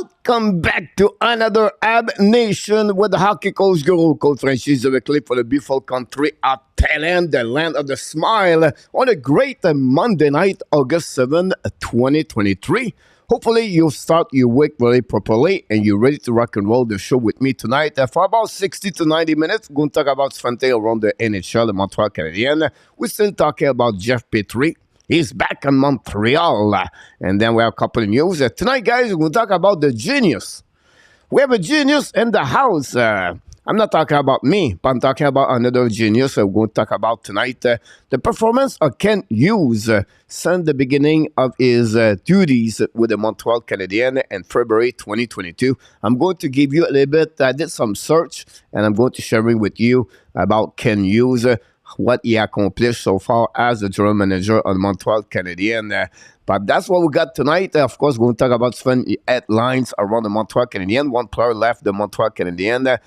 Welcome back to another Habs Nation with the hockey coach Guru, Coach Frenchy Quiz for the beautiful country of Thailand, the land of the smile, on a great Monday night, August 7, 2023. Hopefully you start your week very properly and you're ready to rock and roll the show with me tonight. For about 60 to 90 minutes, we're going to talk about something around the NHL, the Montreal Canadiens. We're still talking about Jeff Petry. He's back in Montreal. And then we have a couple of news. Tonight, guys, we're going to talk about the genius. We have a genius in the house. I'm not talking about me, but I'm talking about another genius we're going to talk about tonight. The performance of Kent Hughes since the beginning of his duties with the Montreal Canadiens in February 2022. I'm going to give you a little bit. I did some search, and I'm going to share it with you about Kent Hughes. What he accomplished so far as the general manager of the Montreal Canadiens. But that's what we got tonight. Of course, we're going to talk about some headlines around the Montreal Canadiens. One player left the Montreal Canadiens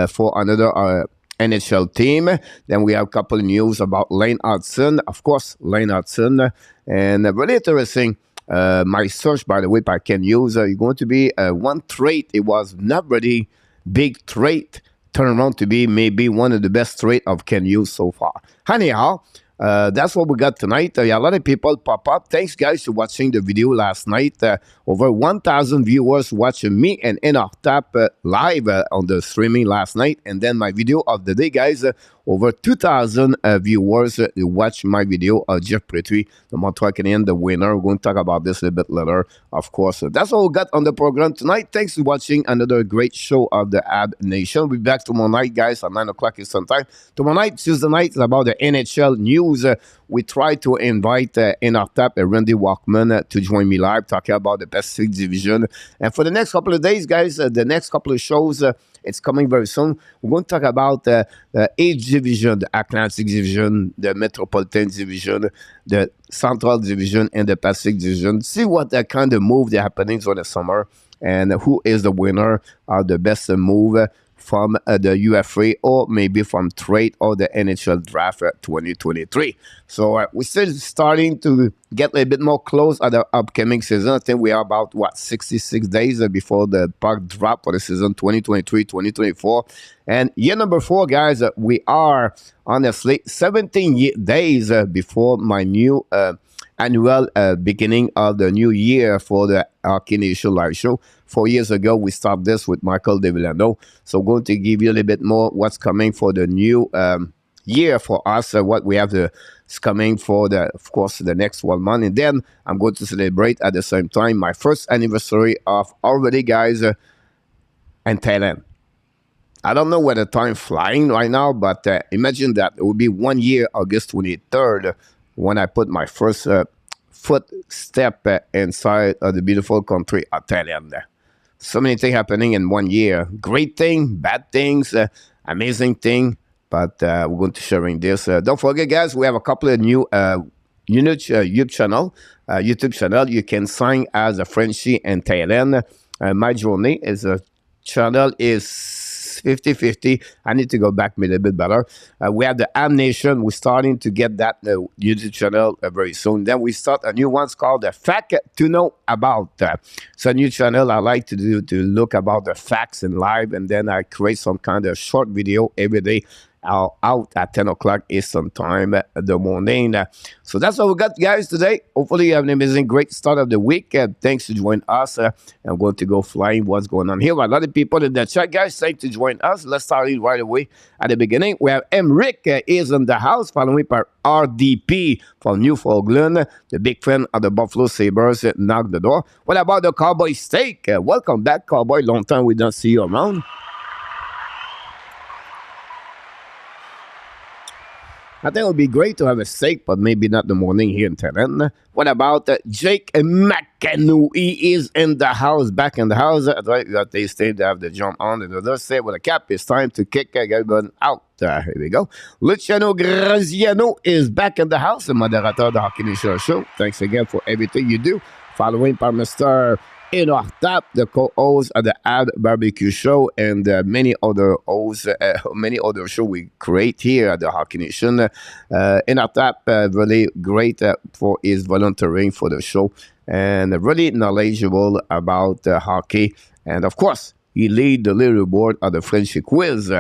for another NHL team. Then we have a couple of news about Lane Hudson. Of course, Lane Hudson. And really interesting. My search, by the way, by Kent Hughes, you're going to be one trait. It was not really big trait. Turn around to be maybe one of the best traits of Kent Hughes so far. Anyhow, that's what we got tonight. A lot of people pop up. Thanks, guys, for watching the video last night. Over 1,000 viewers watching me and NRTAP live on the streaming last night. And then my video of the day, guys, over 2,000 viewers watch my video of Jeff Petry, the Montreal Canadiens, the winner. We're going to talk about this a little bit later, of course. That's all we got on the program tonight. Thanks for watching another great show of the Habs Nation. We'll be back tomorrow night, guys, at 9 o'clock Eastern Time. Tomorrow night, Tuesday night, is about the NHL news. We try to invite NRTAP and Randy Walkman to join me live, talking about the Pacific Division. And for the next couple of days, guys, the next couple of shows, it's coming very soon. We're going to talk about the East Division, the Atlantic Division, the Metropolitan Division, the Central Division, and the Pacific Division. See what kind of move they're happening for the summer and who is the winner of the best move from the UFA or maybe from trade or the NHL draft 2023. So we're still starting to get a little bit more close at the upcoming season. I think we are about, 66 days before the puck drop for the season 2023-2024. And year number 4, guys, we are honestly 17 days before my new annual beginning of the new year for the Hockey Nation live show. 4 years ago, we started this with Michael DeVillano. So I'm going to give you a little bit more what's coming for the new year for us, what we have is coming for, of course, the next 1 month. And then I'm going to celebrate at the same time my first anniversary of already, guys, in Thailand. I don't know where the time flying right now, but imagine that it will be 1 year, August 23rd, when I put my first footstep inside of the beautiful country of Thailand. So many things happening in 1 year. Great thing, bad things, amazing thing. But we're going to sharing this. Don't forget, guys, we have a couple of new YouTube channel. You can sign as a Frenchy in Thailand. My journey is a channel is 50-50. I need to go back a little bit better. We have the Habs Nation. We're starting to get that YouTube channel very soon. Then we start a new one called the Fact to Know About. It's a new channel I like to do to look about the facts in live, and then I create some kind of short video every day out at 10 o'clock Eastern Time in the morning. So that's what we got, guys, today. Hopefully you have an amazing, great start of the week. Thanks for joining us. I'm going to go flying what's going on here. A lot of people in the chat, guys. Thanks to join us. Let's start it right away at the beginning. We have Emric is in the house, following by RDP from Newfoundland, the big fan of the Buffalo Sabres knocked the door. What about the Cowboy Steak? Welcome back, Cowboy. Long time we don't see you around. I think it would be great to have a steak, but maybe not the morning here in Thailand. What about Jake McAnoo? He is in the house, back in the house. Right, they stay to have the jump on. And others say with a cap, it's time to kick everyone out. Here we go. Luciano Graziano is back in the house, the moderator of the Hockey Nation Show. Thanks again for everything you do. Following by Mr. NRTAP, the co-host of the Habs Barbecue Show, and many other hosts, many other shows we create here at the Hockey Nation. NRTAP, really great for his volunteering for the show. and really knowledgeable about hockey. And of course, he lead the leaderboard of the Frenchy Quiz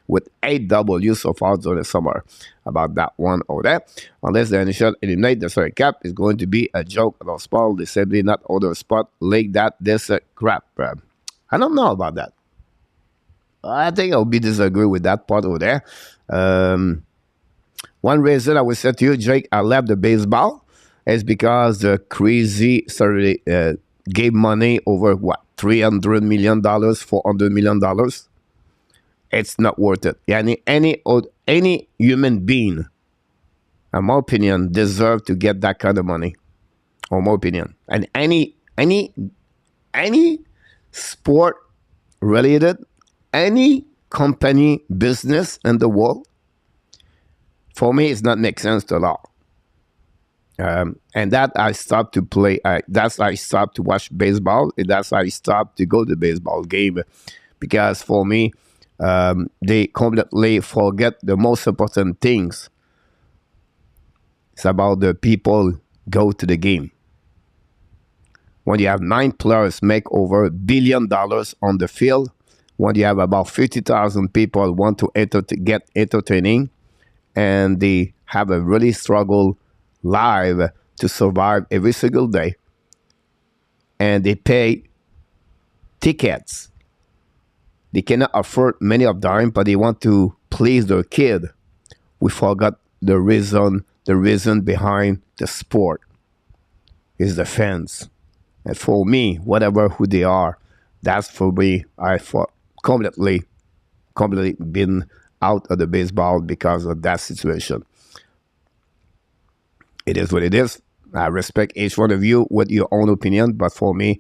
with 8 W so far during the summer. About that one over there. Unless the NHL eliminate the salary cap, is going to be a joke. Don't spoil the simply not order spot like that. This crap. I don't know about that. I think I'll be disagree with that part over there. One reason I would say to you, Jake, I left the baseball is because the crazy started gave money over what $300 million, $400 million. It's not worth it. Any human being, in my opinion, deserve to get that kind of money. In my opinion, and any sport related, any company business in the world, for me, it's not make sense to law. And that I stopped to play. That's I stopped to watch baseball. That's I stopped to go to baseball game, because for me, they completely forget the most important things. It's about the people go to the game. When you have 9 players make over $1 billion on the field, when you have about 50,000 people want to get entertaining, and they have a really struggle live to survive every single day, and they pay tickets. They cannot afford many of them, but they want to please their kid. We forgot the reason behind the sport is the fans. And for me, whatever who they are, that's for me. I completely been out of the baseball because of that situation. It is what it is. I respect each one of you with your own opinion, but for me,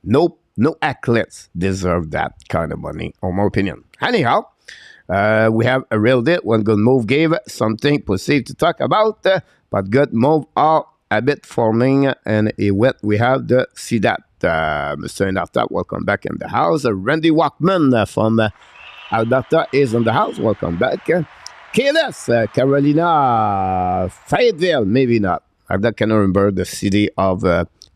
no athletes deserve that kind of money, in my opinion. Anyhow, we have a real deal. One good move gave something perceived to talk about, but good move are a bit forming, and we have the see that. Mr. Inarta, welcome back in the house. Randy Walkman from Alberta is in the house. Welcome back. KLS, Carolina, Fayetteville, maybe not. I cannot remember the city of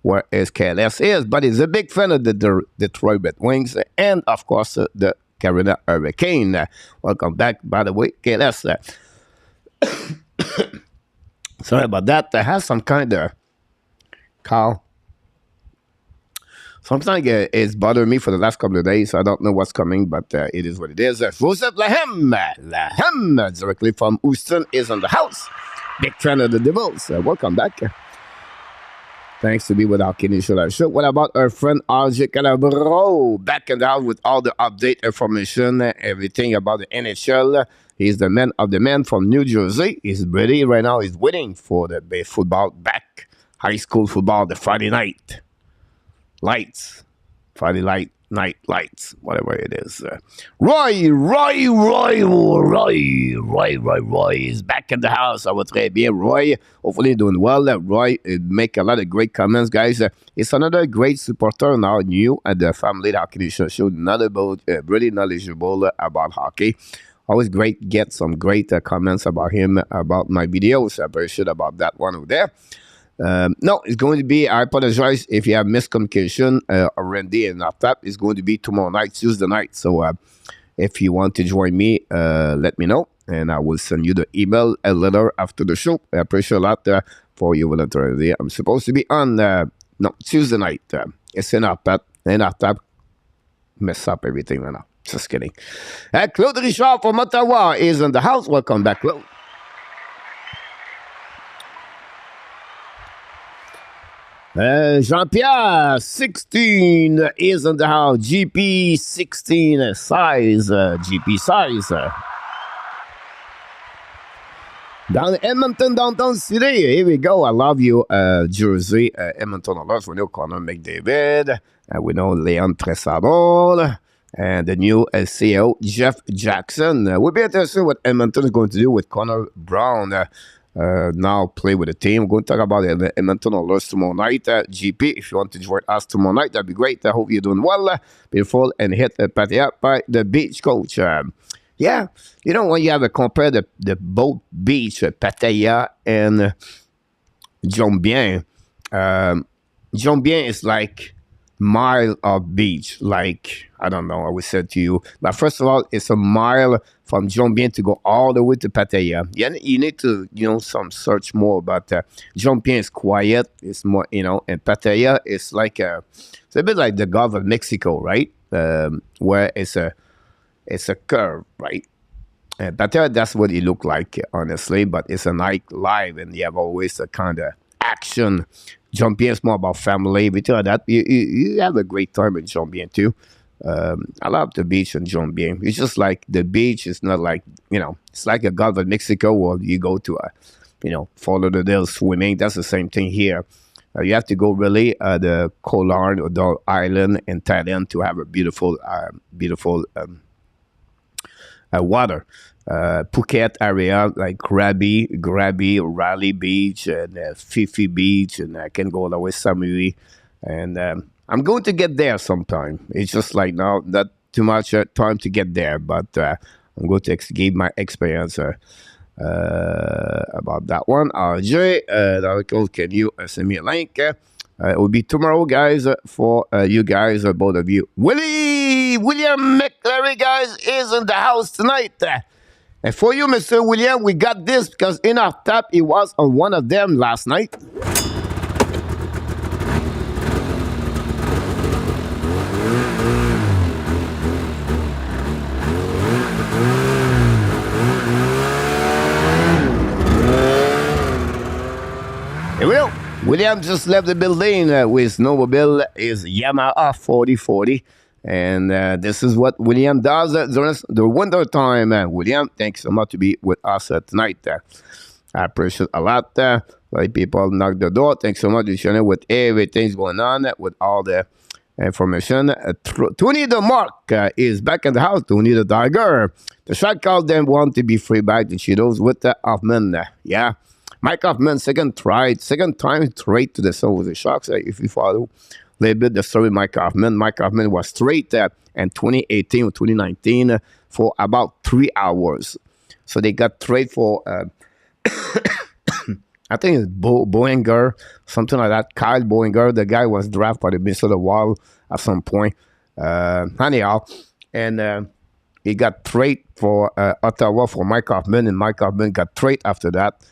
where is KLS is, but he's a big fan of the Detroit Red Wings and, of course, the Carolina Hurricane. Welcome back, by the way, KLS. Sorry about that. I have some kind of call. Sometimes it's bothering me for the last couple of days. I don't know what's coming, but it is what it is. Joseph Lahem, directly from Houston, is on the house. Big fan of the Devils. Welcome back. Thanks to be with our Canadian show. What about our friend RJ Calabro? Back in the house with all the update information, everything about the NHL. He's the man of the man from New Jersey. He's ready right now. He's waiting for the football back. High school football, the Friday night. Lights. Friday night lights. Whatever it is. Roy is back in the house. Ça va très bien, Roy. Hopefully doing well. Roy make a lot of great comments, guys. It's another great supporter now, new at the Family Hockey Nation Show. Really knowledgeable about hockey. Always great, get some great comments about him, about my videos. I'm very sure about that one over there. No, it's going to be, I apologize if you have miscommunication, Randy and Artap. It's going to be tomorrow night, Tuesday night. So if you want to join me, let me know, and I will send you the email a letter after the show. I appreciate a lot for your volunteer. I'm supposed to be on Tuesday night. It's in Artap, and Artap mess up everything right now. Just kidding. Claude Richard from Ottawa is in the house. Welcome back, Claude. Jean-Pierre, 16 is in the house. GP 16 size. GP size. Down Edmonton, downtown city. Here we go. I love you, Jersey. Edmonton, a lot. We know Connor McDavid. We know Leon Tressador. And the new CEO, Jeff Jackson. We'll be interested what Edmonton is going to do with Connor Brown. Now play with the team. We're going to talk about the Edmonton Oilers tomorrow night. GP, if you want to join us tomorrow night, that'd be great. I hope you're doing well. Beautiful and hit Pattaya by the beach coach. Yeah, you know, when you have to compare the both beach, Pattaya and Jombien, Jean-Bien is like mile of beach. Like, I don't know, I would say to you. But first of all, it's a mile from Jean-Bien to go all the way to Pattaya. You need to, some search more. But Jean-Bien is quiet. It's more, and Pattaya is like it's a bit like the Gulf of Mexico, right? Where it's a curve, right? Pattaya, that's what it looked like, honestly. But it's a night live, and you have always a kind of action. Jean-Bien is more about family. Between that, you have a great time in Jean-Bien too. I love the beach in Jean-Bien. It's just like the beach is not like, it's like a Gulf of Mexico where you go to follow the Dale swimming. That's the same thing here. You have to go really the Koh Larn or the island in Thailand to have a beautiful water. Phuket area like Krabi, Raleigh Beach, and Fifi Beach, and I can go all the way Samui. And I'm going to get there sometime. It's just like now, not too much time to get there, but I'm going to give my experience about that one. RJ, can you send me a link? It will be tomorrow, guys, for you guys, both of you. William McClary, guys, is in the house tonight. And for you, Mr. William, we got this because in our tap, he was on one of them last night. Here we go. William just left the building with snowmobile, his Yamaha 4040. And this is what William does during the winter time. William, thanks so much to be with us tonight. I appreciate a lot. Like people knock the door. Thanks so much to share with everything's going on with all the information. Tony the Mark is back in the house. Tony the Tiger. The shot called them want to be free back to Cheetos with Hoffman. Yeah. Mike Hoffman, second time straight to the sun with the Sharks. If you follow a little bit the story, Mike Hoffman was straight in 2018 or 2019 for about 3 hours. So they got trade for, I think it's Boehinger, something like that. Kyle Boehinger, the guy was drafted by the Minnesota Wild at some point. Anyhow, and he got trade for Ottawa for Mike Hoffman, and Mike Hoffman got trade after that.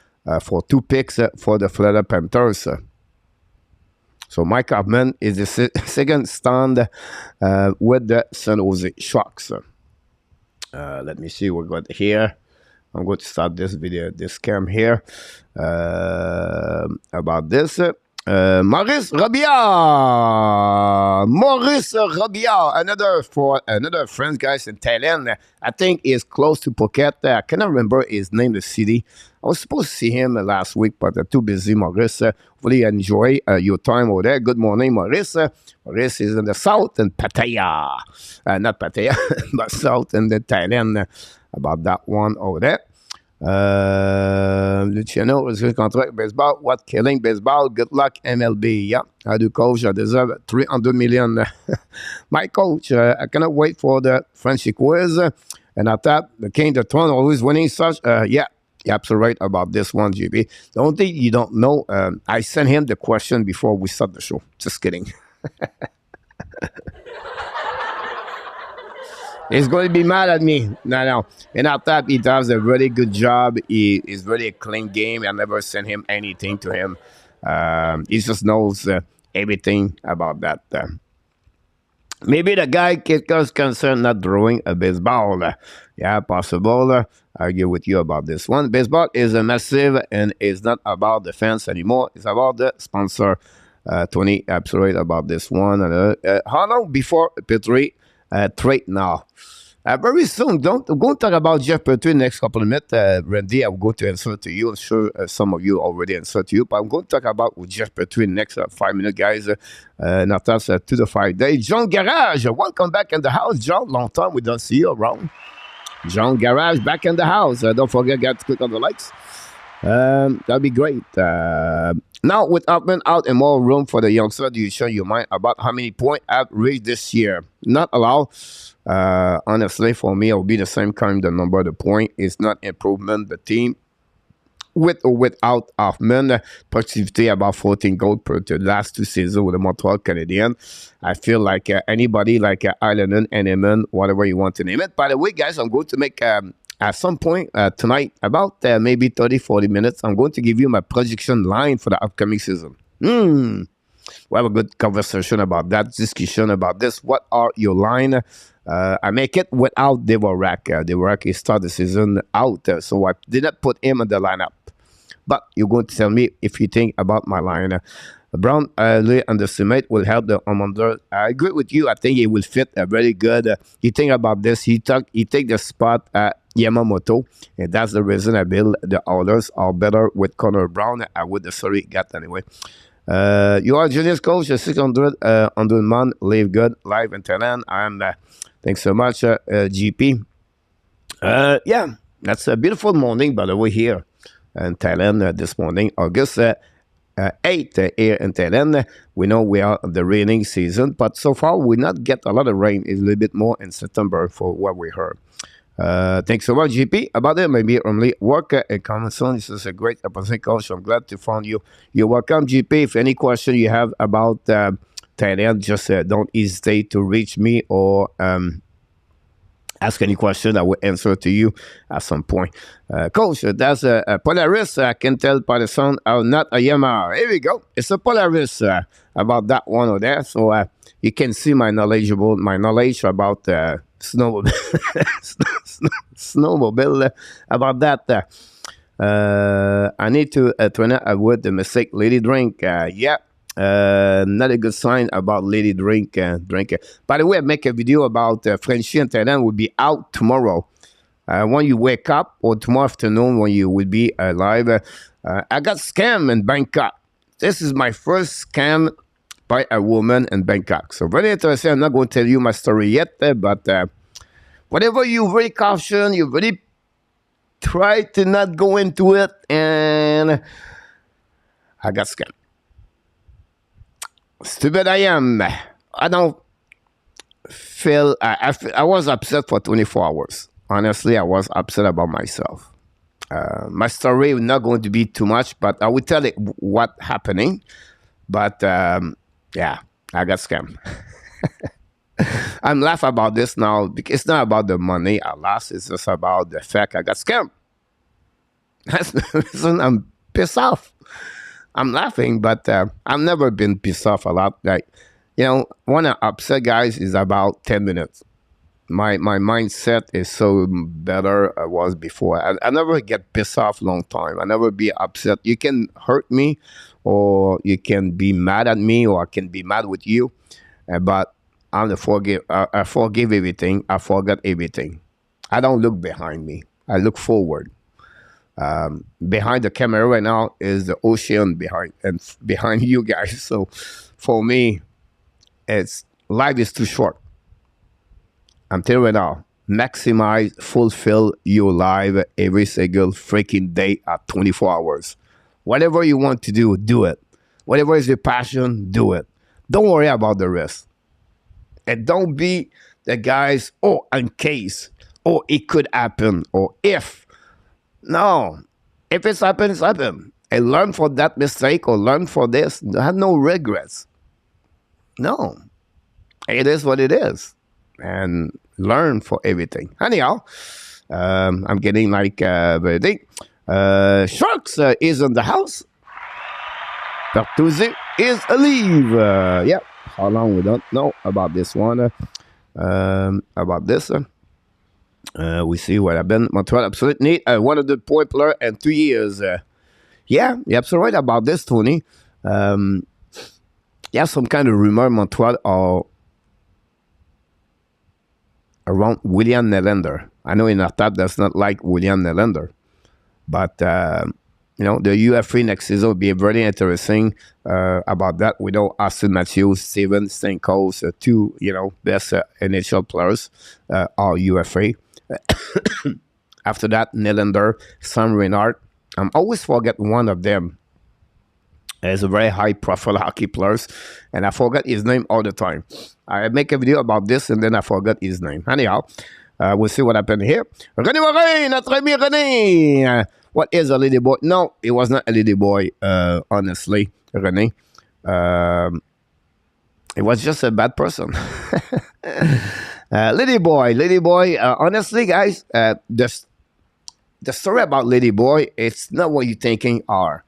For 2 picks for the Florida Panthers. So Mike Hoffman is the second stand with the San Jose Sharks. Let me see what we got here. I'm going to start this video, this cam here, about this. Maurice Robillard, another friend, guys, in Thailand. I think is close to Phuket. I cannot remember his name, the city. I was supposed to see him last week, but too busy, Maurice. Really enjoy your time over there. Good morning, Maurice. Maurice is in the south in Pattaya. Not Pattaya, but south in the Thailand. About that one over there. Luciano is his contract baseball. What killing baseball? Good luck, MLB. Yeah, I do, coach. I deserve 300 million. My coach, I cannot wait for the Frenchy Quiz. And at that, the King, the Throne, always winning such. Yeah, you're absolutely right about this one, GB. The only thing you don't know, I sent him the question before we start the show. Just kidding. He's going to be mad at me. No. And I thought he does a really good job. He is really a clean game. I never sent him anything to him. He just knows everything about that. Maybe the guy is concerned not throwing a baseball. Yeah, possible. I argue with you about this one. Baseball is a massive and it's not about the fans anymore. It's about the sponsor. Tony, absolutely about this one. How long before Petry? Trade now. Very soon. We're going to talk about Jeff Petry in the next couple of minutes. Randy, I'm going to answer to you. I'm sure some of you already answered to you, but I'm going to talk about with Jeff Petry in the next 5 minutes, guys. Not us 2 to 5 days. John Garage, welcome back in the house, John. Long time we don't see you around. John Garage back in the house. Don't forget, guys, to click on the likes. That'd be great. Now, with Hoffman out and more room for the youngster, do you share your mind about how many points I've reached this year? Not allowed. Honestly, for me, it will be the same kind of number. The point is not improvement. The team with or without Hoffman. Productivity about 14 goals per the last 2 seasons with the Montreal Canadiens. I feel like anybody like Ireland, Eneman, whatever you want to name it. By the way, guys, I'm going to make at some point tonight, about maybe 30, 40 minutes, I'm going to give you my prediction line for the upcoming season. We'll have a good conversation about that, discussion about this. What are your line? I make it without Dvorak. Dvorak is start the season out, so I did not put him in the lineup. But you're going to tell me if you think about my line. Brown underestimate will help the commander. I agree with you. I think he will fit very good. You think about this. He take the spot at Yamamoto, and that's the reason I build the others are better with Connor Brown. I would sorry got anyway. You are Julius Coach, 600 man, live good, live in Thailand. I'm thanks so much, GP. Yeah, that's a beautiful morning, by the way, here in Thailand this morning, August 8th here in Thailand. We know we are in the raining season, but so far we not get a lot of rain. It's a little bit more in September for what we heard. Thanks so much, GP. About it, maybe only work and comment on. This is a great episode, coach. I'm glad to find you. You're welcome, GP. If any question you have about Thailand, just don't hesitate to reach me or ask any question. I will answer to you at some point. Coach, that's a Polaris. I can tell by the sound, not a Yamaha. Here we go. It's a Polaris about that one or there. So you can see my knowledge about snowmobile. Snowmobile about that. I need to train avoid the mistake. Lady drink. Yeah. Not a good sign about lady drink. By the way, I make a video about Frenchy and Thailand will be out tomorrow. When you wake up or tomorrow afternoon when you will be live. I got scammed in Bangkok. This is my first scam by a woman in Bangkok. So very interesting. I'm not going to tell you my story yet, but whatever you very caution, you very try to not go into it, and I got scammed. Stupid I am. I don't feel, I was upset for 24 hours. Honestly, I was upset about myself. My story is not going to be too much, but I will tell it what happening. But yeah, I got scammed. I'm laughing about this now because it's not about the money I lost. It's just about the fact I got scammed. That's the reason I'm pissed off. I'm laughing, but I've never been pissed off a lot. Like, you know, when I'm upset, guys, is about 10 minutes. My mindset is so better I was before. I never get pissed off long time. I never be upset. You can hurt me, or you can be mad at me, or I can be mad with you. But I'm the forgive. I forgive everything. I forget everything. I don't look behind me. I look forward. Behind the camera right now is the ocean behind you guys. So for me, it's life is too short. I'm telling you now, maximize, fulfill your life every single freaking day at 24 hours. Whatever you want to do, do it. Whatever is your passion, do it. Don't worry about the rest. And don't be the guys, oh, in case, or it could happen, or if. No. If it's happened, it's happened. And learn from that mistake or learn from this. Have no regrets. No. It is what it is. And learn for everything. Anyhow, I'm getting like everything. Sharks is in the house. Bertuzzi is alive. Yeah. How long we don't know about this one. About this. We see what happened. Montreal absolutely need 100 point player in 2 years. Yeah, you're absolutely right about this, Tony. Yeah, some kind of rumor Montreal are around William Nylander. I know in our tab that's not like William Nylander, but you know, the UFA next season will be very interesting about that. We know Austin Matthews, Steven Stamkos, two, you know, best NHL players are UFA. After that, Nylander, Sam Reinhart. I'm always forget one of them as a very high profile hockey players, and I forget his name all the time. I make a video about this and then I forgot his name. Anyhow, we'll see what happened here. René Morin, notre ami René. What is a lady boy? No, it was not a lady boy, honestly, Rene. It was just a bad person. Lady boy, honestly, guys, the story about lady boy, it's not what you're thinking are.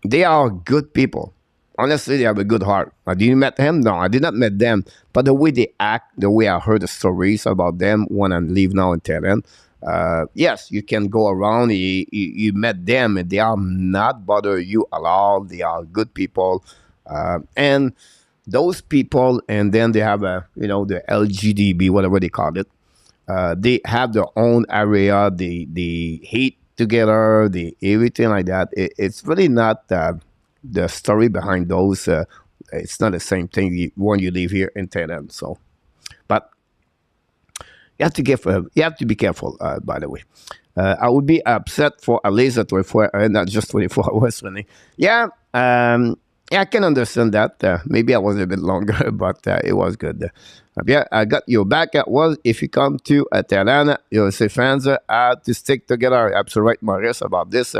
They are good people. Honestly, they have a good heart. Did you met him? No, I did not met them. But the way they act, the way I heard the stories about them when I live now in Thailand, yes, you can go around. You met them, and they are not bother you at all. They are good people, and those people, and then they have the LGDB, whatever they call it. They have their own area. They hate together. They everything like that. It's really not the story behind those. It's not the same thing when you live here in Thailand. So, but you have to you have to be careful. By the way, I would be upset for at least 24, not just 24 hours. Really. Yeah. Yeah, I can understand that. Maybe I was a bit longer, but it was good. Yeah, I got your back. Well, if you come to Thailand, you'll say fans have to stick together. Absolutely right, Maurice, about this.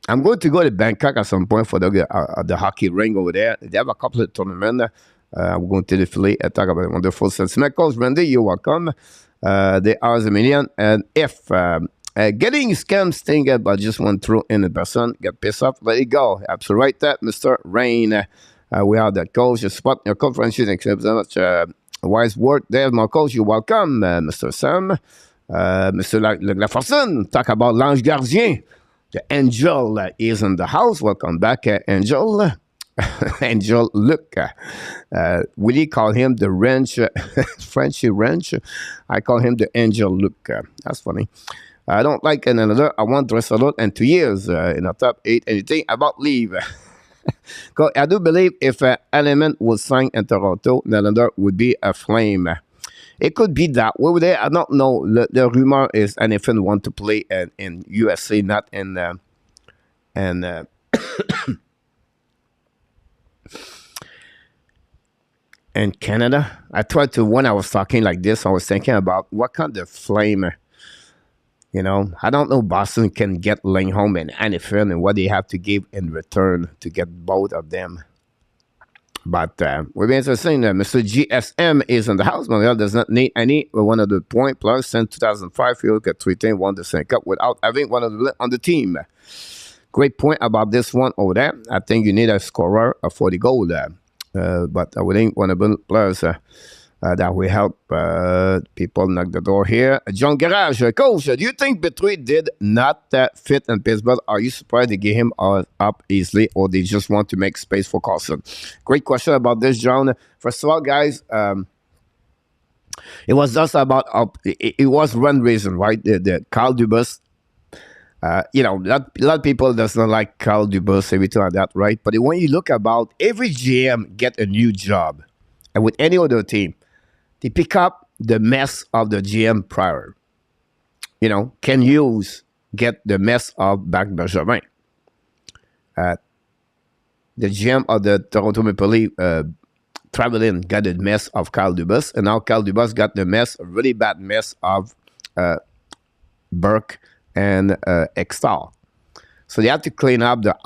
I'm going to go to Bangkok at some point for the hockey ring over there. They have a couple of tournaments. I'm going to the Philly and talk about wonderful sentiment. Coach Randy, you're welcome. They are a million. And if getting scam stinger, but just one through in a person, get pissed off, let it go. Absolutely right, that, Mr. Rain. We are the coach, your spot, your conference. Thank you so much. Wise word there, my coach. You're welcome, Mr. Sam. Mr. Laforson, talk about l'ange gardien. The angel is in the house. Welcome back, Angel. Angel Luc. Willie call him the wrench, Frenchy wrench. I call him the Angel Luc. That's funny. I don't like another. I want dress a lot and 2 years in the top 8. Anything about leave. I do believe if Element would sign in Toronto, Nylander would be a flame. It could be that way there. I don't know. The rumor is NFL want to play in USA, not in in Canada. I tried to, when I was talking like this, I was thinking about what kind of flame. I don't know Boston can get Lindholm and NFL and what they have to give in return to get both of them. But we're being saying that Mr. GSM is in the house. Montreal does not need any 100 point plus. Since 2005, he got 3 things, won the Stanley Cup without having one of them on the team. Great point about this one over there. I think you need a scorer for the goal there. But I would think one of the players that will help people knock the door here. John Garage, coach, do you think Petry did not fit in Pittsburgh? Are you surprised they get him up easily, or they just want to make space for Carlson? Great question about this, John. First of all, guys, it was just about it was one reason, right? The Carl Dubas. A lot of people does not like Carl Dubas, everything like that, right? But when you look about every GM get a new job, and with any other team, they pick up the mess of the GM prior. Kent Hughes get the mess of Back Benjamin. The GM of the Toronto Maple Leafs, Travelin, got the mess of Kyle Dubas, and now Kyle Dubas got the really bad mess of Burke and Extall. So they have to clean up the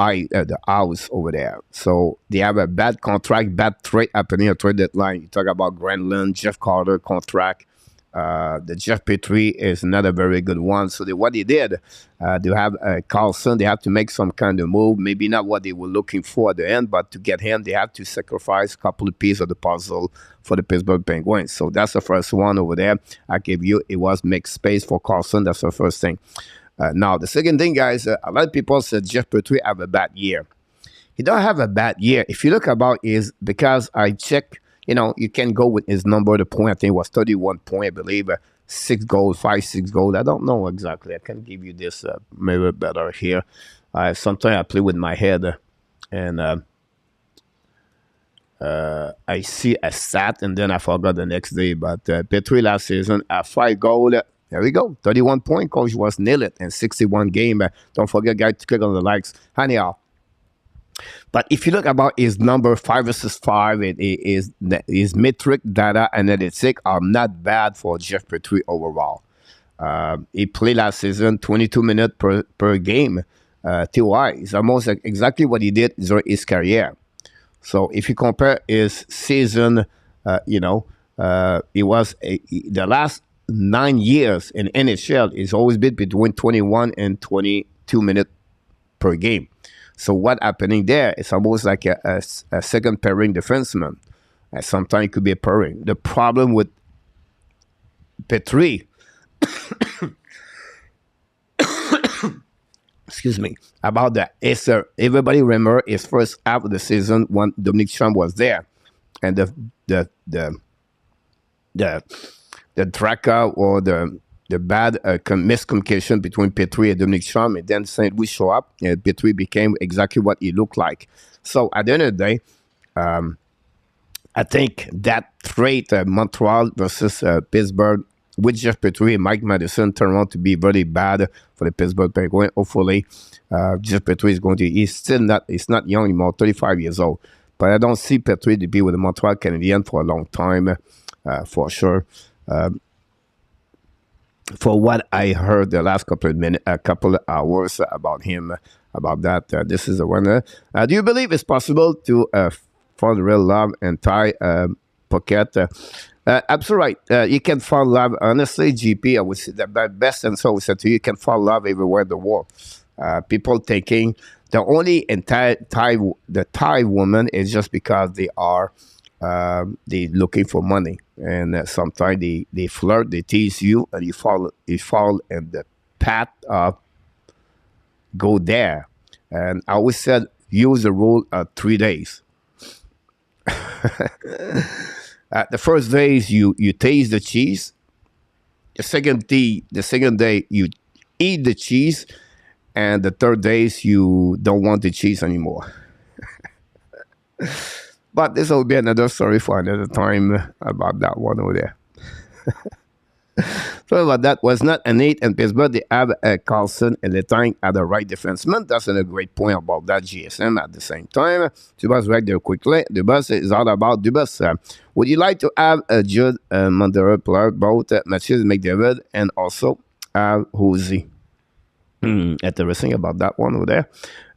house over there. So they have a bad contract, bad trade happening at trade deadline. You talk about Granlund, Jeff Carter contract. The Jeff Petry is another very good one. So what they did, they have Carlson. They have to make some kind of move. Maybe not what they were looking for at the end, but to get him, they have to sacrifice a couple of pieces of the puzzle for the Pittsburgh Penguins. So that's the first one over there. I gave you, it was make space for Carlson. That's the first thing. Now, the second thing, guys, a lot of people said Jeff Petry have a bad year. He don't have a bad year. If you look about is because I check, you can go with his number. The point, I think, was 31 point, I believe. 6 goals, 6 goals. I don't know exactly. I can give you this maybe better here. Sometimes I play with my head and I see a stat and then I forgot the next day. But Petry last season, 5 goals. There we go. 31 point. Coach was nailed it in 61 game. Don't forget, guys, to click on the likes. Anyhow. But if you look about his number 5 versus 5, his metric data analytics are not bad for Jeff Petry overall. He played last season 22 minutes per game. TY is almost exactly what he did during his career. So if you compare his season, he was the last 9 years in NHL. He's always been between 21 and 22 minutes per game. So what happening there? It's almost like a second pairing defenseman. Sometimes it could be a pairing. The problem with Petry, excuse me, about that is everybody remember his first half of the season when Dominic Trump was there, and the Dvorak or the bad miscommunication between Petry and Dominic Trump, and then St. Louis show up, and Petry became exactly what he looked like. So at the end of the day, I think that trade, Montreal versus Pittsburgh, with Jeff Petry and Mike Madison, turned out to be very bad for the Pittsburgh Penguins. Hopefully, Jeff Petry is going to, he's not young anymore, 35 years old. But I don't see Petry to be with the Montreal Canadiens for a long time, for sure. For what I heard the last couple of hours about him, about that, this is the winner. Do you believe it's possible to fall real love and tie pocket? Absolutely right. You can fall in love. Honestly, GP, I would say the best answer I would say to you, you can fall in love everywhere in the world. People thinking the only Thai woman is just because they are they looking for money, and sometimes they flirt, they tease you, and you fall in the path of go there. And I always said use the rule of 3 days. The first days you taste the cheese. The second day you eat the cheese, and the third days you don't want the cheese anymore. But this will be another story for another time about that one over there. So about that was not an 8 in Pittsburgh. They have Carlson and Letang at the right defenseman. That's a great point about that GSM at the same time. Dubas right there quickly. Dubas is all about Dubas. Would you like to have a Judd Monteiro player, both Matthews McDavid and also Hosey? Interesting about that one over there.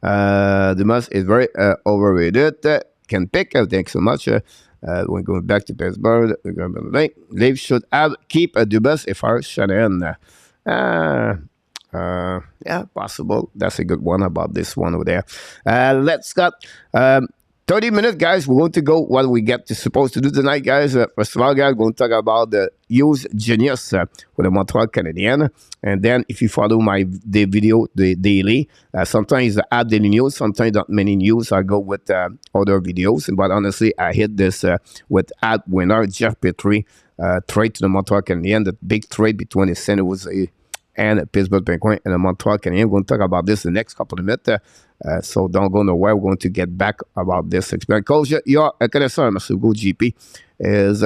Dubas is very overrated. Can pick. Thanks so much. We're going back to Pittsburgh. Leafs should keep a Dubas if I Shannon. Yeah, possible. That's a good one about this one over there. Let's got 30 minutes, guys. We're going to go what we get to supposed to do tonight, guys. First of all, guys, we're going to talk about the Hughes genius with the Montreal Canadiens. And then if you follow the video daily, sometimes I add daily news, sometimes not many news. I go with other videos. But honestly, I hit this with ad winner Jeff Petry trade to the Montreal Canadiens, the big trade between the St. Louis and Pittsburgh Penguins and the Montreal Canadiens. We're going to talk about this in the next couple of minutes. So don't go nowhere. We're going to get back about this experience. Coach, your connaisseur, Mr. Go GP, is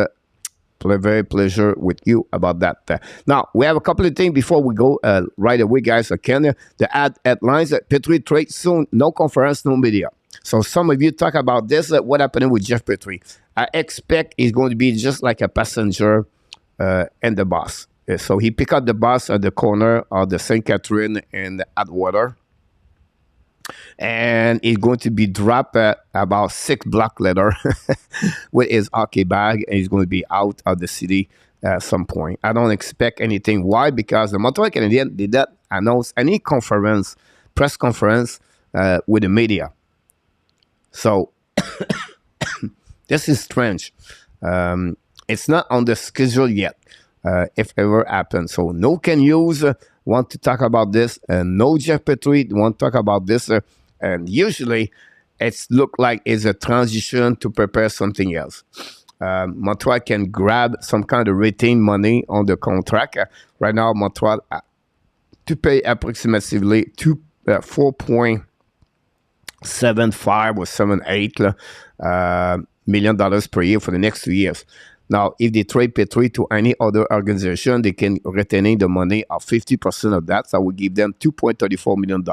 very pleasure with you about that. Now, we have a couple of things before we go right away, guys. Again, the ad headlines, Petry trade soon, no conference, no media. So some of you talk about this, what happened with Jeff Petry. I expect he's going to be just like a passenger and the boss. So he picked up the bus at the corner of the St. Catherine and Atwater. And he's going to be dropped at about 6 blocks later with his hockey bag. And he's going to be out of the city at some point. I don't expect anything. Why? Because the Montreal Canadiens did not announce any press conference with the media. So this is strange. It's not on the schedule yet. If ever happens. So no Kent Hughes want to talk about this, and no Jeff Petry want to talk about this. And usually it's look like it's a transition to prepare something else. Montreal can grab some kind of retained money on the contract. Right now, Montreal to pay approximately $4.75 or $7.8 million per year for the next 2 years. Now, if they trade Petry to any other organization, they can retain the money of 50% of that. So I will give them $2.34 million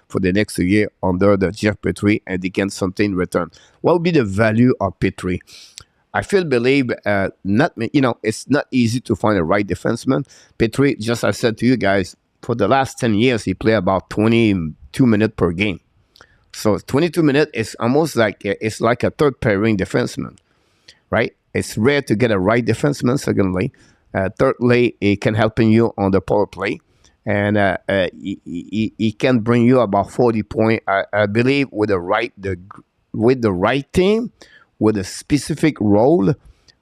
for the next year under the Jeff Petry, and they get something in return. What would be the value of Petry? I feel believe not it's not easy to find a right defenseman. Petry, just I said to you guys, for the last 10 years he played about 22 minutes per game. So 22 minutes is almost like it's like a third pairing defenseman, right? It's rare to get a right defenseman. Secondly, thirdly, it can help you on the power play, and he can bring you about 40 points. I believe with the right team, with a specific role,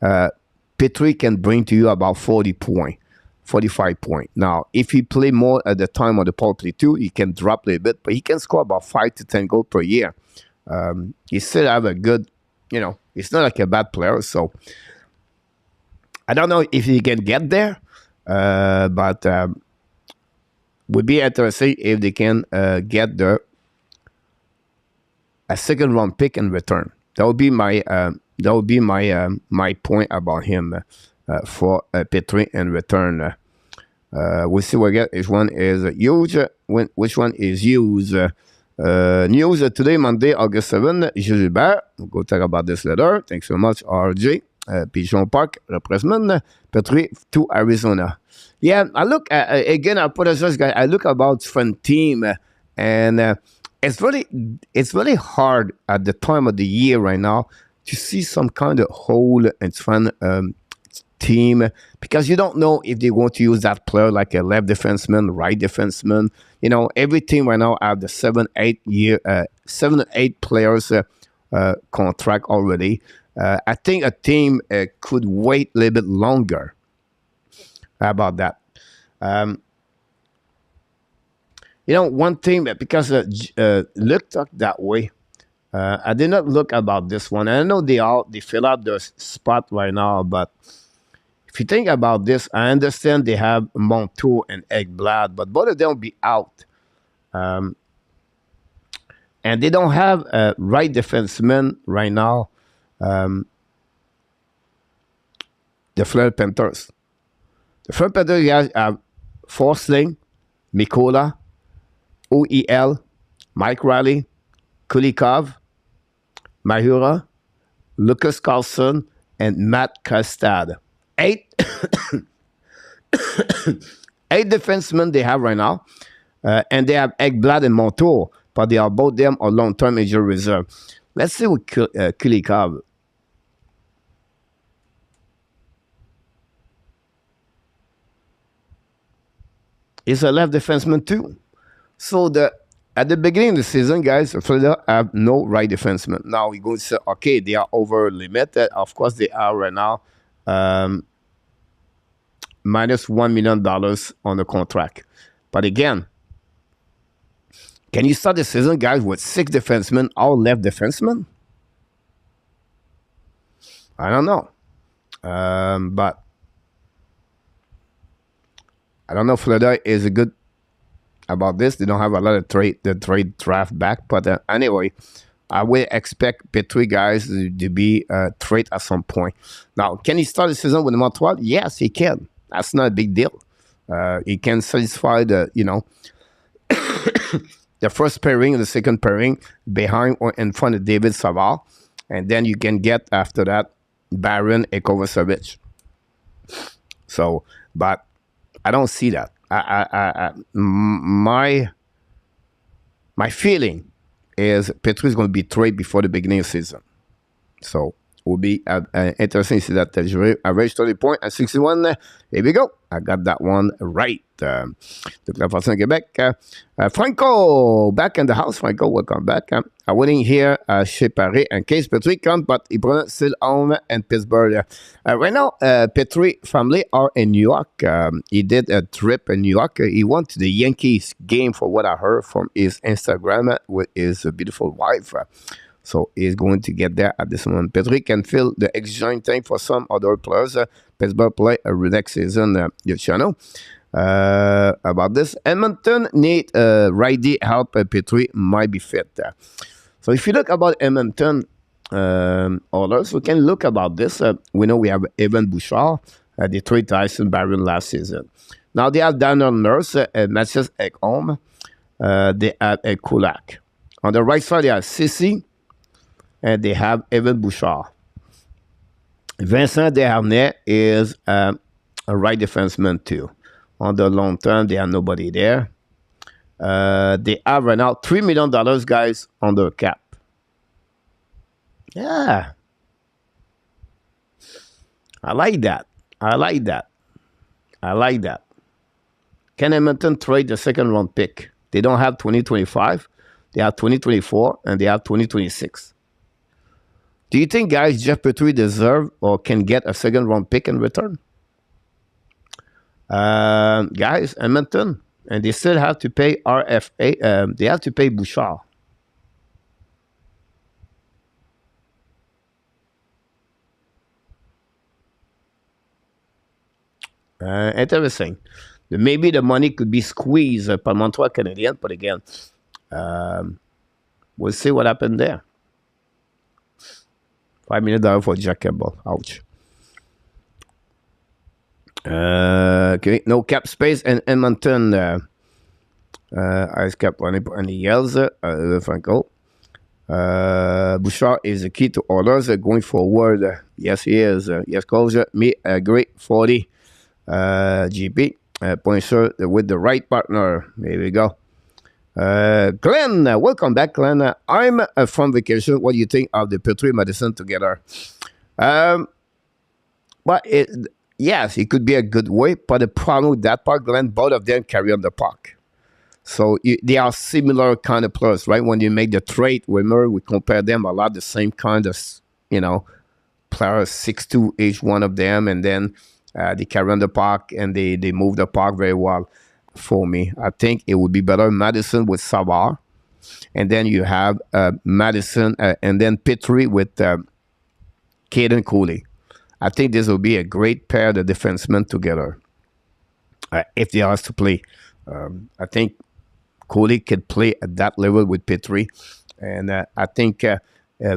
Petry can bring to you about 40 points. 45 points. Now, if he play more at the time of the power play too, he can drop a little bit, but he can score about 5 to 10 goals per year. He still have a good, he's not like a bad player. So I don't know if he can get there, but would be interesting if they can get a second round pick in return. That would be my point about him. For Petry in return. We'll see what get. Which one is huge? Which one is used? News today, Monday, August 7. Gilbert. We'll go talk about this later. Thanks so much, RJ. Pigeon Park, replacement. Petry to Arizona. Yeah, I look, again, I apologize, guys. I look about different team, and it's really hard at the time of the year right now to see some kind of hole in front team, because you don't know if they want to use that player like a left defenseman, right defenseman. Every team right now have the 7 or 8 players contract already. I think a team could wait a little bit longer. How about that? One thing, because looked that way. I did not look about this one. I know they fill out their spot right now, but if you think about this, I understand they have Montreal and Ekblad, but both of them will be out. And they don't have a right defenseman right now. The Fleur Panthers. The Fleur Panthers guys have Forsling, Mikola, OEL, Mike Riley, Kulikov, Mahura, Lucas Carlson, and Matt Kastad. 8 defensemen they have right now, and they have Ekblad and Montour, but they are both them on long-term injury reserve. Let's see what Kulikov. He's a left defenseman too. So at the beginning of the season, guys, Florida have no right defenseman. Now we go to say, okay, they are over limited. Of course, they are right now. Minus $1 million on the contract. But again, can you start the season, guys, with 6 defensemen, all left defensemen? I don't know. But I don't know if Florida is a good about this. They don't have a lot of trade draft back. But anyway, I will expect Petry guys to be trade at some point. Now, can he start the season with Montreal? Yes, he can. That's not a big deal. He can satisfy the the first pairing and the second pairing behind or in front of David Savard, and then you can get after that Baron and Kovacevic. So, but I don't see that. My feeling is Petry is going to be traded before the beginning of the season. So it will be interesting to see that average 30 points at 61. Here we go. I got that one right. De la façon Québec. Franco, back in the house. Franco, welcome back. I waiting here chez Paris in case Petry comes, but he pronounced still home in Pittsburgh. Right now, Petry family are in New York. He did a trip in New York. He went to the Yankees game, for what I heard from his Instagram, with his beautiful wife. So he's going to get there at this moment. Petry can fill the exchange thing for some other players. Pittsburgh play a next season. You know about this. Edmonton need righty help. Petry might be fit. So if you look about Edmonton others, we can look about this. We know we have Evan Bouchard. They trade Tyson Barron last season. Now they have Daniel Nurse, Mathias Ekholm. They have Kulak. On the right side, they have Sissi. And they have Evan Bouchard. Vincent Desharnais is a right defenseman too. On the long term, they have nobody there. They have right now $3 million, guys, on the cap. Yeah, I like that. I like that. I like that. Can Edmonton trade the second round pick? They don't have 2025. They have 2024 and they have 2026. Do you think, guys, Jeff Petry deserve or can get a second round pick in return? Guys, Edmonton, and they still have to pay RFA. They have to pay Bouchard. Interesting. Maybe the money could be squeezed by Montreal Canadiens, but again, we'll see what happened there. $5 million for Jack Campbell. Ouch. Okay, no cap space in Edmonton. Ice cap any else? Franco. Bouchard is the key to orders going forward. Yes, he is. Yes, coach. Me agree. 40. GP. Pointer with the right partner. There we go. Glenn, welcome back, Glenn. I'm from vacation. What do you think of the Petry Madison together? But yes, it could be a good way. But the problem with that part, Glenn, both of them carry on the puck. So they are similar kind of players, right? When you make the trade, remember we compare them a lot, the same kind of, players, 6'2", each one of them, and then they carry on the puck and they move the puck very well. For me, I think it would be better Madison with Savard, and then you have Madison and then Petry with Caden Cooley. I think this will be a great pair of defensemen together if they are to play. I think Cooley could play at that level with Petry, and I think a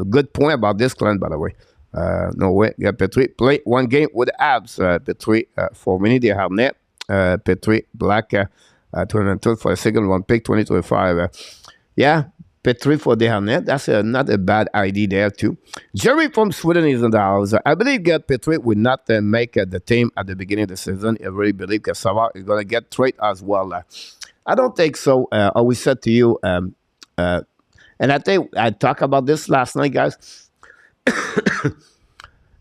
good point about this, Glenn, by the way. No way, yeah, Petry play one game with the Habs. Petry 4 minutes, they have net. Petry Black 2012 for a second round pick 2025. Yeah, Petry for the net. That's not a bad idea there too. Jerry from Sweden is in the house. I believe that Petry would not make the team at the beginning of the season. I really believe that Savard is going to get traded as well. I don't think so. I always said to you, and I think I talked about this last night, guys.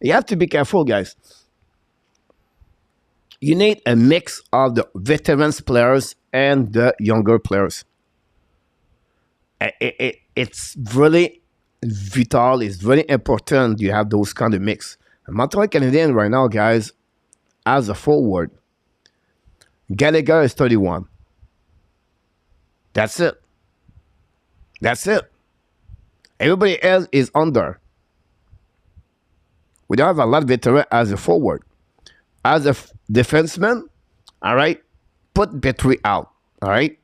You have to be careful, guys. You need a mix of the veterans players and the younger players. It's really vital. It's very important you have those kind of mix. Montreal Canadiens right now, guys, as a forward, Gallagher is 31. That's it. That's it. Everybody else is under. We don't have a lot of veterans as a forward. As a defenseman, all right, put Petry out, all right.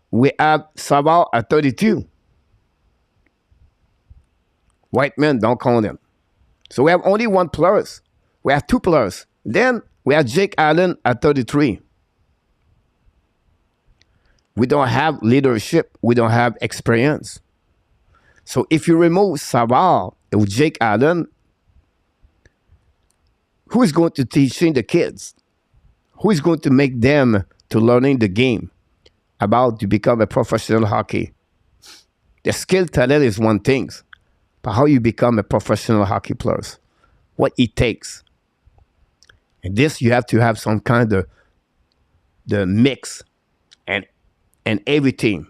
We have Savard at 32. White men, don't count him. So we have only one player. We have two players. Then we have Jake Allen at 33. We don't have leadership. We don't have experience. So if you remove Savard with Jake Allen, who is going to teaching the kids? Who is going to make them to learning the game about to become a professional hockey? The skill talent is one thing, but how you become a professional hockey player, what it takes. And this you have to have some kind of the mix and everything.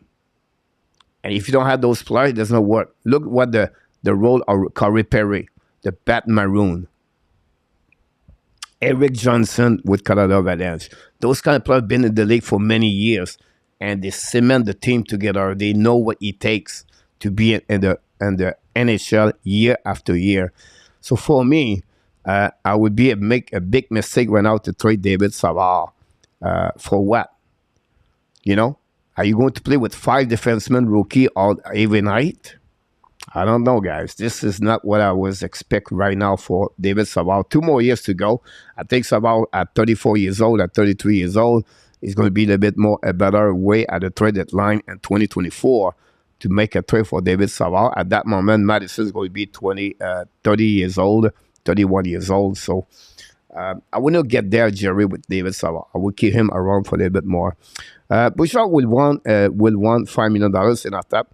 And if you don't have those players, it does not work. Look what the role of Corey Perry, the Bat Maroon. Eric Johnson with Colorado Avalanche. Those kind of players have been in the league for many years, and they cement the team together. They know what it takes to be in the NHL year after year. So for me, I would make a big mistake right now to trade David Savard. For what? Are you going to play with 5 defensemen rookie every night? I don't know, guys. This is not what I was expecting right now for David Savard. 2 more years to go. I think Savard at 34 years old, at 33 years old, is going to be a bit more a better way at the trade deadline in 2024 to make a trade for David Savard. At that moment, Madison is going to be 30 years old. 31 years old. So I will not get there, Jerry, with David Savard. I will keep him around for a little bit more. Bouchard will want $5 million in our tap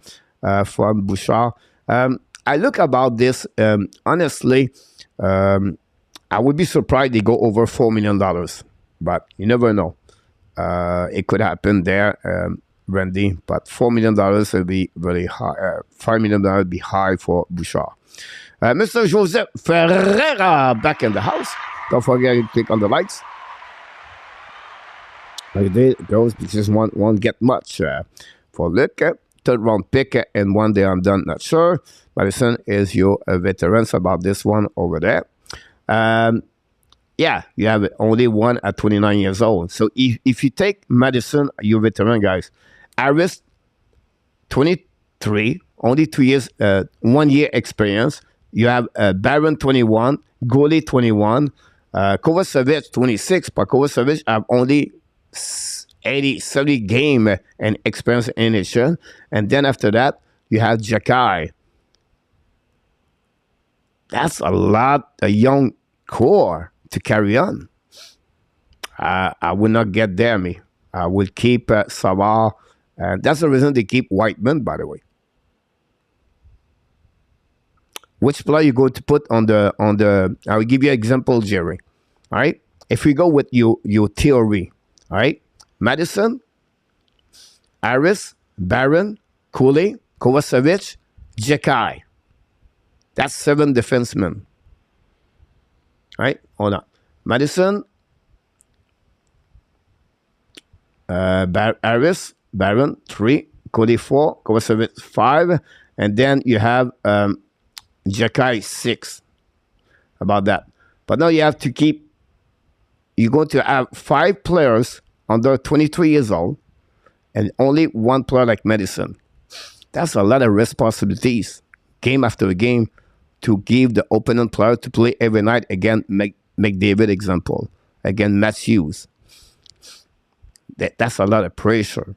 from Bouchard. I look about this, honestly, I would be surprised they go over $4 million, but you never know. It could happen there, Randy, but $4 million will be very high. $5 million would be high for Bouchard. Mr. Joseph Ferreira back in the house. Don't forget to click on the lights. Like it goes, because won't get much. For Luke, third round pick, and one day I'm done, not sure. Madison is your veterans about this one over there. Yeah, you have only one at 29 years old. So if you take Madison, your veteran guys, Harris, 23, only 2 years, 1 year experience. You have Barron, 21, Goalie, 21, Kovacevic, 26, but Kovacevic have only 70 game and experience in NHL. And then after that, you have Jakai. That's a lot, a young core to carry on. I will not get there, me. I will keep Savard. And that's the reason they keep Whiteman, by the way. Which player you go to put on the I will give you an example, Jerry. All right? If we go with your theory, all right? Madison, Harris, Barron, Cooley, Kovacevic, Jakai. That's 7 defensemen. All right? Hold on. Madison, Harris, Barron, 3, Cody, 4, Kovacevic, 5, and then you have Jakai, 6. About that. But now you have to keep, you're going to have 5 players under 23 years old and only 1 player like Madison. That's a lot of responsibilities, game after game, to give the opponent player to play every night again, McDavid example, again, Matthews. That's a lot of pressure.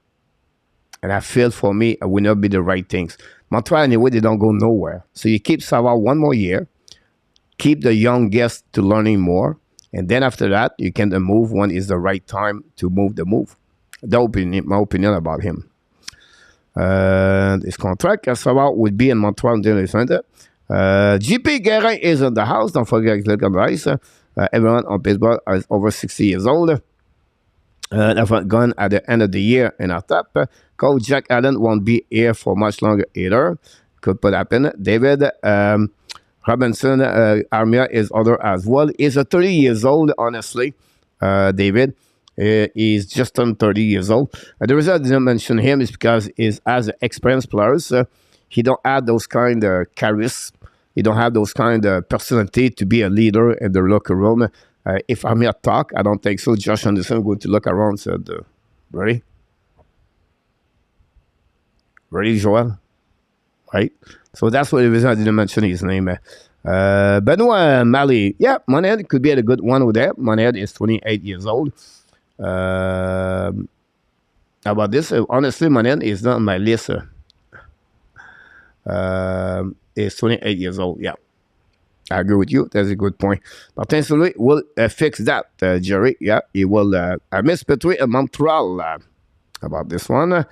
And I feel for me, it will not be the right things. Montreal, anyway, they don't go nowhere. So you keep Savard 1 more year, keep the young guests to learning more, and then after that, you can move when is the right time to move the move. That would be my opinion about him. His contract, Savard would be in Montreal in the center. GP Guerin is in the house. Don't forget to click on the ice. Everyone on baseball is over 60 years old. I've gone at the end of the year in our top. Coach Jack Allen won't be here for much longer either. Could put happen. David Robinson, Armia is other as well. He's 30 years old, honestly. David. He's just turned 30 years old. The reason I didn't mention him is because he's as experienced players. He don't have those kind of charisma. He don't have those kind of personality to be a leader in the locker room. If I'm here talk, I don't think so. Josh Anderson going to look around and said, ready? Ready, Joel? Right? So that's what the reason I didn't mention his name. Benoit Mali. Yeah, Monahan could be a good one with that. Monahan is 28 years old. How about this? Honestly, Monahan is not on my list. Is 28 years old. Yeah, I agree with you. That's a good point. Martin Sully will fix that, Jerry. Yeah, he will. I miss Petry in Montreal. About this one.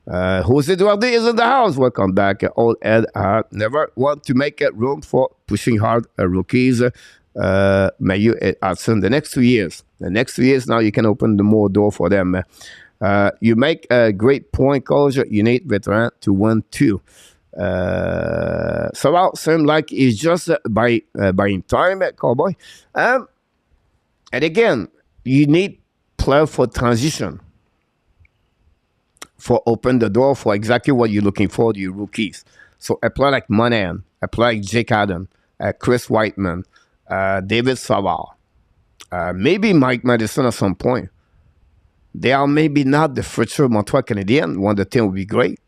Jose Duarte is in the house. Welcome back. Old Ed never want to make room for pushing hard rookies. Mayu and Hudson. The next 2 years. The next 2 years now you can open the more door for them. You make a great point, Coach. You need veteran to win too. So well, seems like it's just buying time at Cowboy. And again, you need player for transition. For open the door for exactly what you're looking for, your rookies. So a player like Monahan, a player like Jake Adam, Chris Whiteman, David Savard, maybe Mike Madison at some point. They are maybe not the future Montreal Canadiens. One of the team would be great.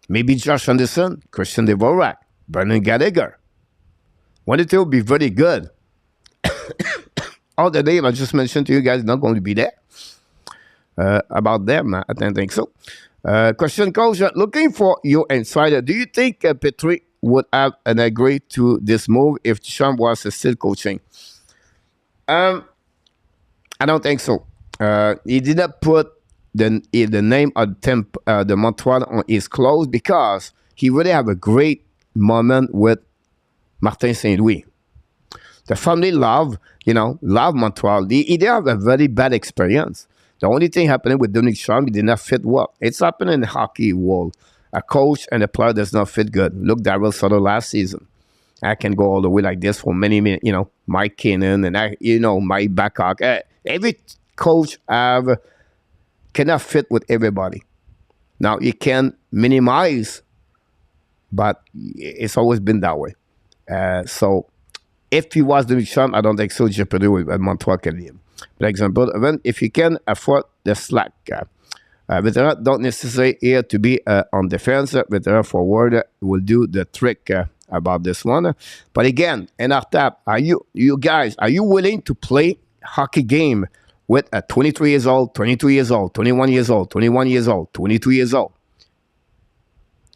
Maybe Josh Anderson, Christian Dvorak, Brendan Gallagher. One of the team would be very good. All the names I just mentioned to you guys not going to be there. About them, I don't think so. Question, Coach, looking for your insider. Do you think Petry would have an agree to this move if Trump was still coaching? I don't think so. He did not put the name of the Montreal on his clothes because he really have a great moment with Martin Saint Louis. The family love Montreal. He did have a very bad experience. The only thing happening with Dominic Trump, he did not fit well. It's happening in the hockey world. A coach and a player does not fit good. Look, Darryl Sutter last season. I can go all the way like this for many minutes. Mike Kinnon and Mike Babcock. Every coach cannot fit with everybody. Now you can minimize, but it's always been that way. So if he was doing Trump, I don't think so. Jeopardy with Montreal Canadiens. For example, even if you can afford the slack, veteran don't necessarily here to be on defense. Veteran forward will do the trick about this one. But again, in our tap, are you guys willing to play hockey game with a 23 years old, 22 years old, 21 years old, 21 years old, 22 years old?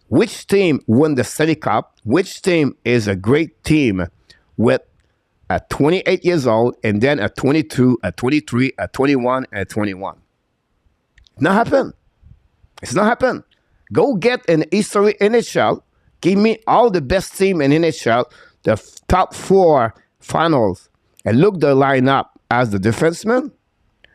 Which team won the Stanley Cup? Which team is a great team with a 28 years old and then a 22, a 23, a 21, and a 21? Not happen. It's not happen. Go get an history NHL. Give me all the best team in NHL, the top 4 finals, and look the lineup as the defenseman.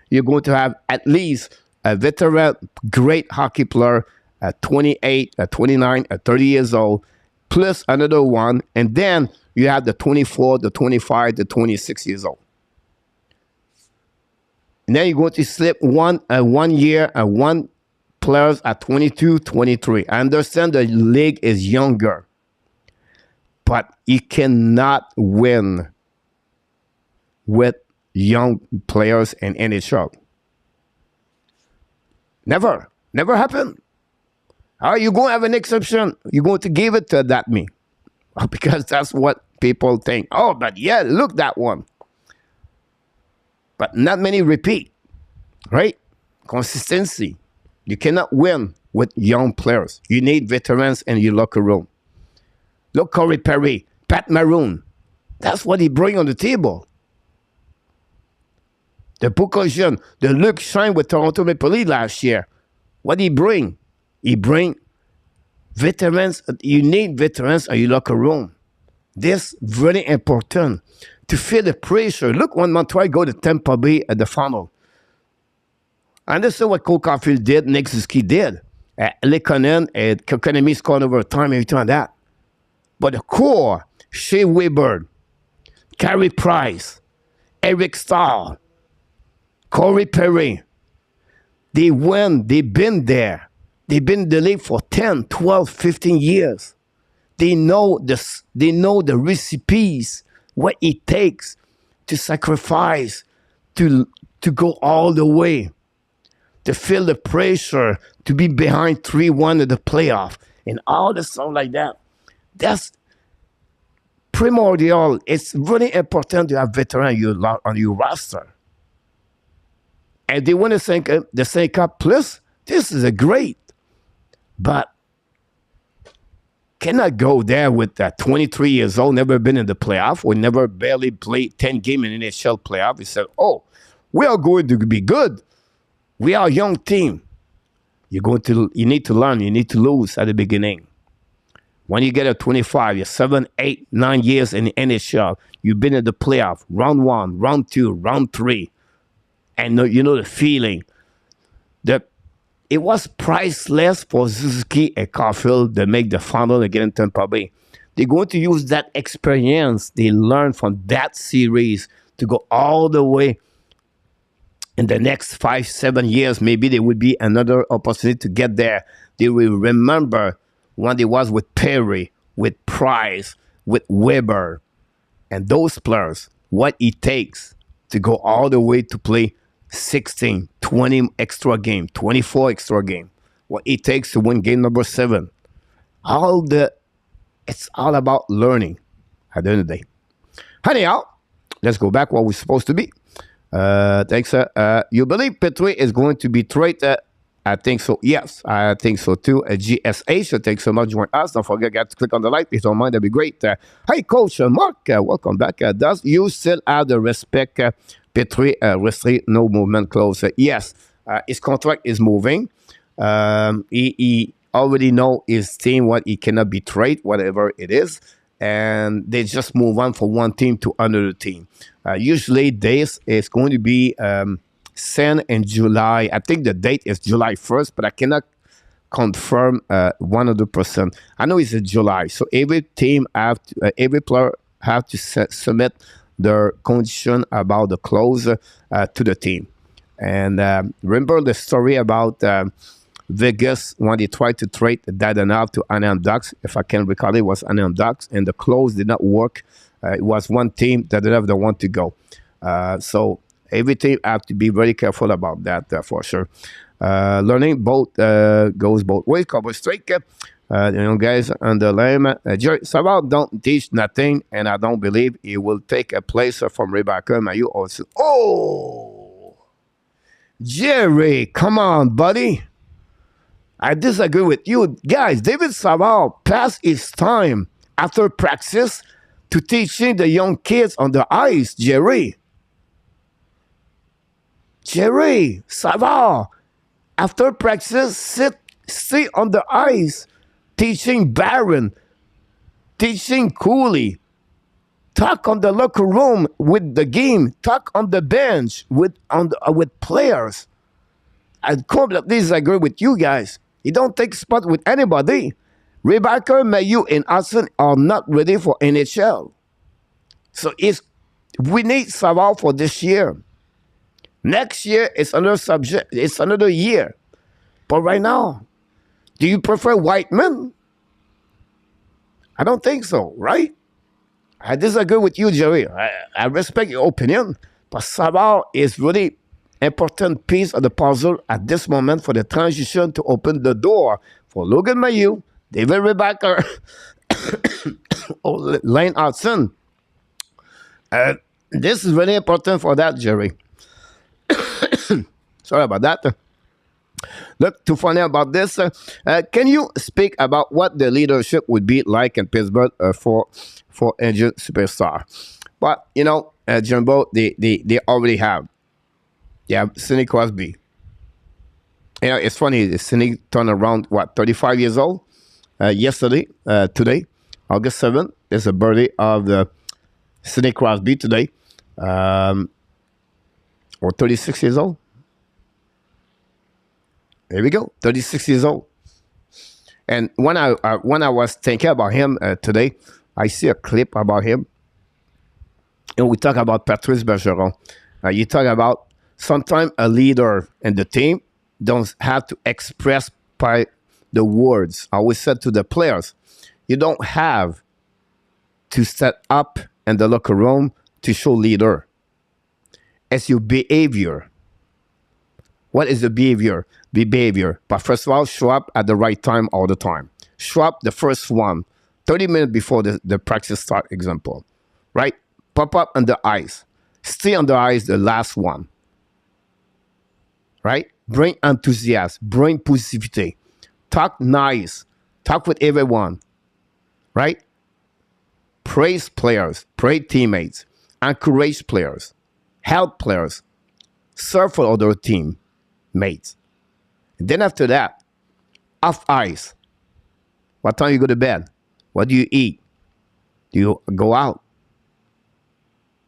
You're going to have at least a veteran, great hockey player at 28, at 29, at 30 years old, plus another one, and then you have the 24, the 25, the 26 years old. And then you're going to slip one year and one players at 22, 23. I understand the league is younger, but you cannot win with young players in NHL. Never happen. How are you going to have an exception? You're going to give it to that me. Because that's what people think. Oh, but yeah, look that one. But not many repeat, right? Consistency. You cannot win with young players. You need veterans in your locker room. Look, Corey Perry, Pat Maroon. That's what he bring on the table. The Bukosian, the Luke Shine with Toronto Maple Leafs last year. What did he bring? He bring veterans. You need veterans in your locker room. This very important to feel the pressure. Look when Montreal go to Tampa Bay at the final. I understand what Cole Caulfield did, Nick Suzuki did. Lekonen and Kokonami scored over time, everything like that. But the core, Shea Weber, Carey Price, Eric Stahl, Corey Perry, they win, they've been there. They've been in the league for 10, 12, 15 years. They know the recipes, what it takes to sacrifice, to go all the way, to feel the pressure, to be behind 3-1 in the playoff, and all the stuff like that. That's primordial. It's really important to have veterans on your roster. And they want to the Stanley Cup Plus. This is a great. But cannot go there with that 23 years old, never been in the playoff, or never barely played 10 games in NHL playoff. He said, oh, we are going to be good. We are a young team. You need to learn. You need to lose at the beginning. When you get a 25, you're 7, 8, 9 years in the NHL. You've been in the playoff, round 1, round 2, round 3. And you know the feeling. It was priceless for Suzuki and Caulfield to make the final again in Tampa Bay. They're going to use that experience they learned from that series to go all the way in the next 5, 7 years. Maybe there would be another opportunity to get there. They will remember when they was with Perry, with Price, with Weber, and those players, what it takes to go all the way to play 16, 20 extra game, 24 extra game. What it takes to win game number 7. It's all about learning at the end of the day. Anyhow, let's go back where we're supposed to be. Thanks. You believe Petry is going to be traded I think so. Yes, I think so too. GSA, so thanks so much for joining us. Don't forget, guys, to click on the like. If you don't mind, that'd be great. Hey, Coach Mark, welcome back. Does you still have the respect Petry restrict no movement clause? Yes, his contract is moving. He already know his team what he cannot be traded, whatever it is, and they just move on from one team to another team. Usually, this is going to be sent in July. I think the date is July 1st, but I cannot confirm 100%. I know it's in July, so every team every player have to submit their condition about the clause to the team. And remember the story about Vegas when they tried to trade Dadonov to Anaheim Ducks. If I can recall, it was Anaheim Ducks, and the clause did not work. It was one team that didn't have the one to go. So every team have to be very careful about that for sure. Learning both goes both ways. Cover straight. Guys on the lane. Jerry Savard don't teach nothing, and I don't believe he will take a place from Rebecca Mayu also. Oh, Jerry, come on, buddy. I disagree with you. Guys, David Savard passed his time after practice to teaching the young kids on the ice, Jerry. Jerry Savard, after practice, sit on the ice, teaching Barron, teaching Cooley, talk on the locker room with the game, talk on the bench with players. I completely disagree with you guys. He don't take spot with anybody. Rebecca, Mayu, and Hudson are not ready for NHL. So we need Savard for this year. Next year, it's another subject. It's another year. But right now, do you prefer Whiteman? I don't think so, right? I disagree with you, Jerry. I respect your opinion, but Savard is really important piece of the puzzle at this moment for the transition to open the door for Logan Mailloux, David Rebecca, or Lane Hudson. This is really important for that, Jerry. Sorry about that. Look, to find out about this, can you speak about what the leadership would be like in Pittsburgh for injured superstar? But, Jumbo, they already have. Yeah, Sidney Crosby. It's funny. Sidney turned around, 35 years old? Today, August 7th, is the birthday of the Sidney Crosby today. Or 36 years old. There we go, 36 years old. And when I was thinking about him today, I see a clip about him. And we talk about Patrice Bergeron. You talk about sometimes a leader in the team don't have to express by the words. I always said to the players, you don't have to set up in the locker room to show leader. It's your behavior. What is the behavior? Behavior. But first of all, show up at the right time all the time. Show up the first one, 30 minutes before the practice start, example. Right? Pop up on the ice. Stay on the ice the last one. Right? Bring enthusiasm. Bring positivity. Talk nice. Talk with everyone. Right? Praise players. Praise teammates. Encourage players. Help players. Serve for other teammates. And then after that, off ice. What time you go to bed? What do you eat? Do you go out?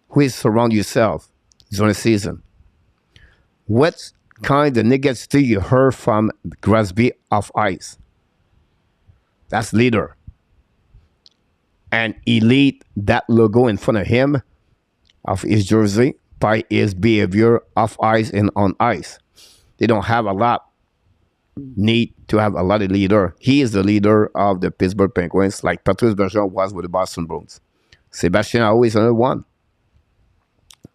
Who is surround yourself during the season? What kind of negativity you heard from Crosby off ice? That's leader. And he lead that logo in front of him, of his jersey, by his behavior off ice and on ice. They don't have a lot. Need to have a lot of leader. He is the leader of the Pittsburgh Penguins, like Patrice Bergeron was with the Boston Bruins. Sebastian always another one.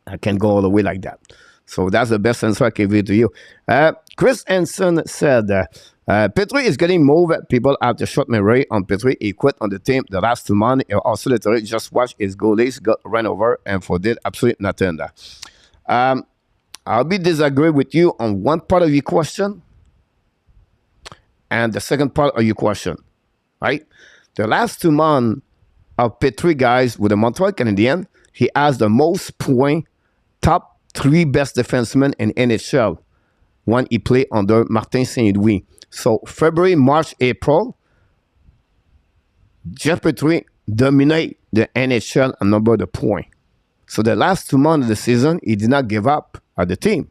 I can go all the way like that. So that's the best answer I can give to you. Chris Henson said, Petry is getting moved. People have to shot Murray on Petry. He quit on the team the last 2 months. He also literally just watched his goalies got run over and for did absolutely nothing. I'll be disagree with you on one part of your question. and the second part of your question, right? The last 2 months of Petry, guys, with the Montreal Canadiens, he has the most point, top 3 best defensemen in NHL when he played under Martin Saint-Louis. So February, March, April, Jeff Petry dominate the NHL and number the point. So the last 2 months of the season, he did not give up at the team.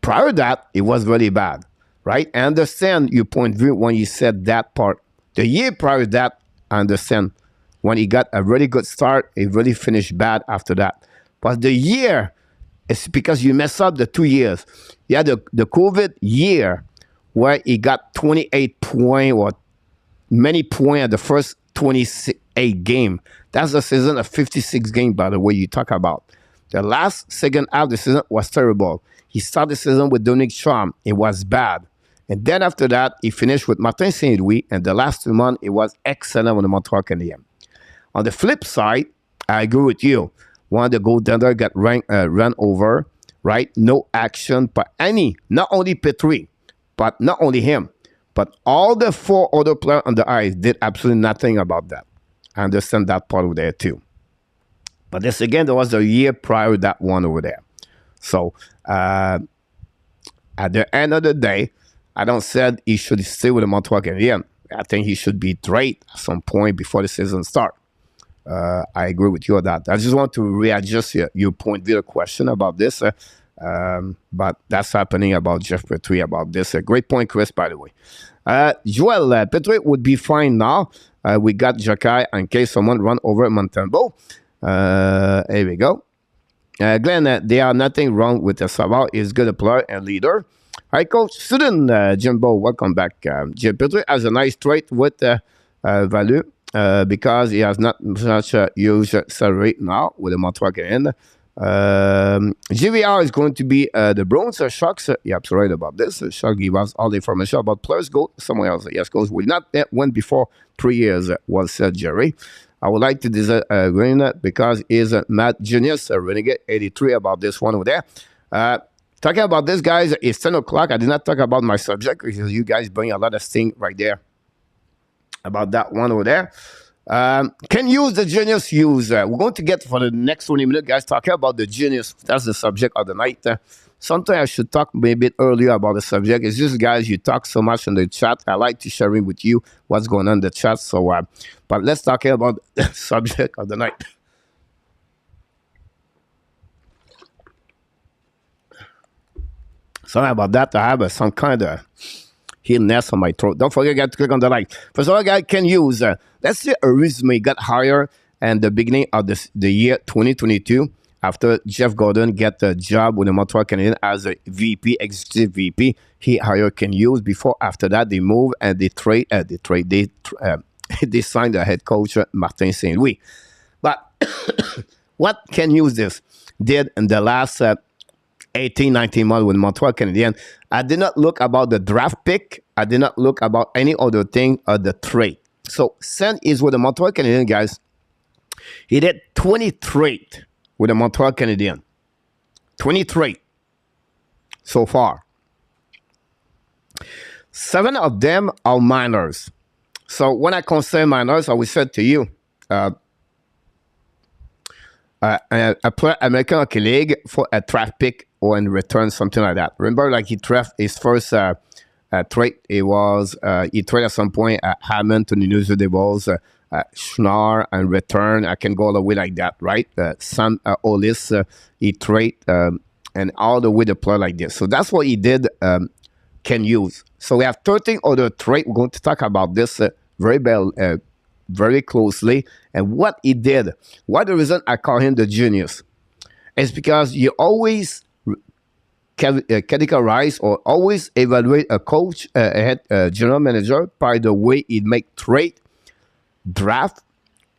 Prior to that, it was really bad, right? I understand your point of view when you said that part. The year prior to that, I understand. When he got a really good start, he really finished bad after that. But the year, it's because you mess up the 2 years. You had the COVID year where he got 28 points or many points at the first 28 game. That's the season of 56 games, by the way, you talk about. The last second half of the season was terrible. He started the season with Dominic Schramm. It was bad. And then after that, he finished with Martin Saint-Louis. And the last 2 months, it was excellent with the Montreal Canadiens. On the flip side, I agree with you. One of the goaltender got run over, right? No action, but not only Petry, but not only him, but all the 4 other players on the ice did absolutely nothing about that. I understand that part over there too. But this again, there was a year prior to that one over there. So at the end of the day, I don't say he should stay with the Montreal Canadiens. I think he should be traded at some point before the season starts. I agree with you on that. I just want to readjust your point of view question about this. But that's happening about Jeff Petry about this. Great point, Chris, by the way. Joel, Petry would be fine now. We got Jacky in case someone run over Montembeault. Here we go. Glenn, there are nothing wrong with the Savard. He's a good player and leader. Hi, Coach. Student Jimbo, welcome back. Jeff Petry has a nice trait with value. Because he has not such a huge salary now with the Montreal Canadiens. GVR is going to be the Bruins. Sharks, you're absolutely right about this. Sharks give us all the information about players. Go somewhere else. Yes, Coach, will not win before 3 years, was said Jerry. I would like to disagree because he's Matt Genius, Renegade 83 about this one over there. Talking about this, guys, it's 10 o'clock. I did not talk about my subject because you guys bring a lot of things right there. About that one over there. Can use the Genius use. We're going to get for the next 20 minutes, guys, talking about the Genius. That's the subject of the night. Sometimes I should talk maybe a bit earlier about the subject. It's just, guys, you talk so much in the chat. I like to share it with you what's going on in the chat. So, but let's talk about the subject of the night. Sorry about that. I have some kind of illness on my throat. Don't forget, guys, to click on the like. First of all, guys, can use, let's say a resume got hired in the beginning of the year 2022 after Jeff Gordon get the job with the Montreal Canadiens as a VP, executive VP. He hired Kent Hughes. Before, after that, they move and they they signed the head coach, Martin Saint-Louis. But what Kent Hughes did in the last 18, 19 months with Montreal Canadiens, I did not look about the draft pick. I did not look about any other thing or the trade. So, Sen is with the Montreal Canadiens, guys. He did 20 trade with the Montreal Canadiens. 20 trade so far. 7 of them are minors. So, when I consider minors, I will say to you, a player American Hockey League for a draft pick or in return, something like that. Remember, like he drafted his first trade. He traded at some point Hammond to the New Jersey Devils, Schnarr and return. I can go all the way like that, right? Sam Olis, he trade and all the way to play like this. So that's what he did. Can use. So we have 13 other trade. We're going to talk about this very closely. And what he did, what the reason I call him the genius is because you always categorize or always evaluate a coach, a head general manager by the way he make trade, draft,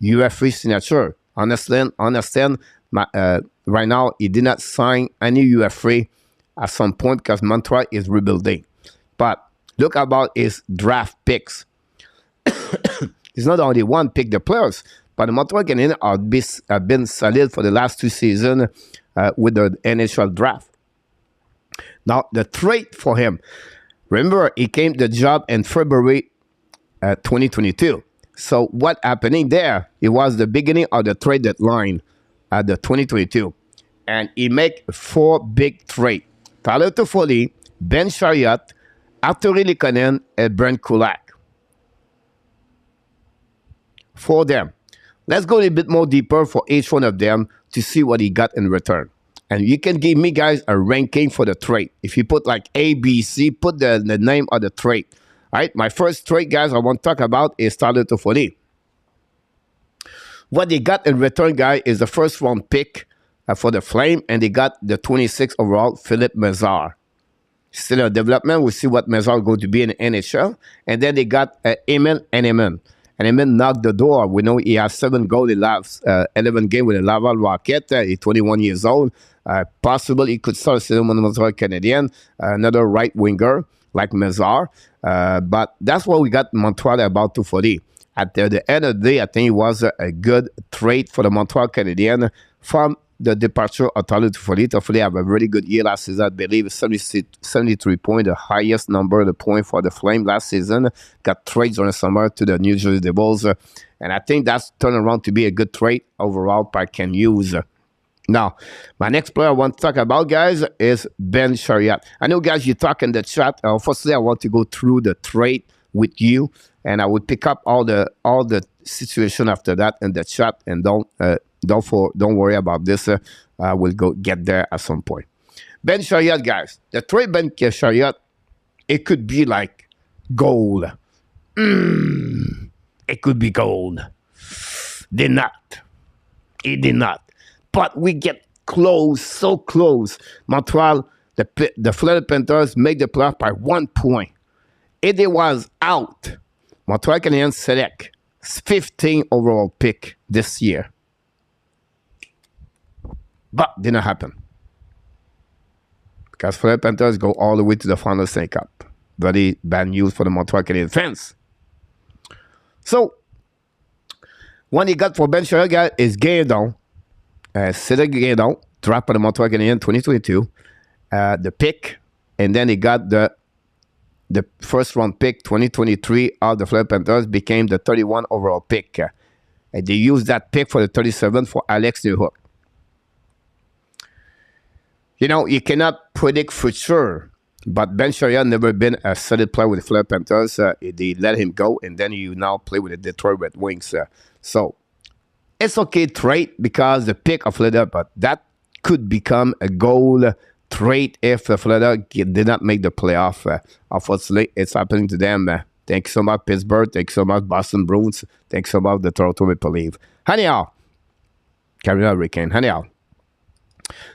UFA signature. Understand? Right now, he did not sign any UFA at some point because Montreal is rebuilding. But look about his draft picks. It's not only one pick the players, but the Montreal Canadiens have been solid for the last 2 seasons with the NHL draft. Now, the trade for him. Remember, he came the job in February 2022. So what happening there? It was the beginning of the trade deadline at the 2022. And he make 4 big trades. Tyler Toffoli, Ben Chariot, Arturi Lehkonen, and Brent Kulak. For them. Let's go a little bit more deeper for each one of them to see what he got in return. And you can give me, guys, a ranking for the trade. If you put like A, B, C, put the name of the trade. All right, my first trade, guys, I want to talk about is Tyler Toffoli. What they got in return, guys, is the first round pick for the Flame, and they got the 26th overall Philippe Mazar. Still in development. We'll see what Mazar is going to be in the NHL. And then they got Emil Henneman. And Henneman knocked the door. We know he has 7 goals in last 11 games with the Laval Rocket. He's 21 years old. Possibly he could start season with the Montreal Canadiens. Another right winger like Mazar. But that's what we got in Montreal about Toffoli. At the end of the day, I think it was a good trade for the Montreal Canadiens from the departure of Tyler Toffoli. Toffoli have a really good year last season. I believe 73 points, the highest number of the point for the Flame last season. Got trades on the summer to the New Jersey Devils. And I think that's turned around to be a good trade overall by Kent Hughes. Now, my next player I want to talk about, guys, is Ben Chariot. I know, guys, you talk in the chat. Firstly, I want to go through the trade with you, and I will pick up all the situation after that in the chat. And don't worry about this. We'll get there at some point. Ben Chariot, guys. The trade Ben Chariot, it could be like gold. It could be gold. Did not. It did not. But we get close, so close. Montreal, the Florida Panthers make the playoff by 1 point. If it was out, Montreal Canadiens select 15 overall pick this year. But did not happen. Because Florida Panthers go all the way to the final Stanley Cup. Very bad news for the Montreal Canadiens fans. So, what he got for Ben Chariot is Guédon. Cedric Guédon, dropped by the Montreal Canadiens in 2022. The pick, and then he got the first round pick 2023 of the Florida Panthers, became the 31 overall pick. And they used that pick for the 37 for Alex Newhook. You know, you cannot predict for sure, but Ben Chariot never been a solid player with the Florida Panthers. They let him go, and then you now play with the Detroit Red Wings. So it's okay trade because the pick of Florida, but that could become a goal trade if Florida did not make the playoff. Unfortunately, it's happening to them. Thanks so much, Pittsburgh. Thanks so much, Boston Bruins. Thanks so much, the Toronto Maple Leafs. Anyhow, Carolina Hurricane. Anyhow,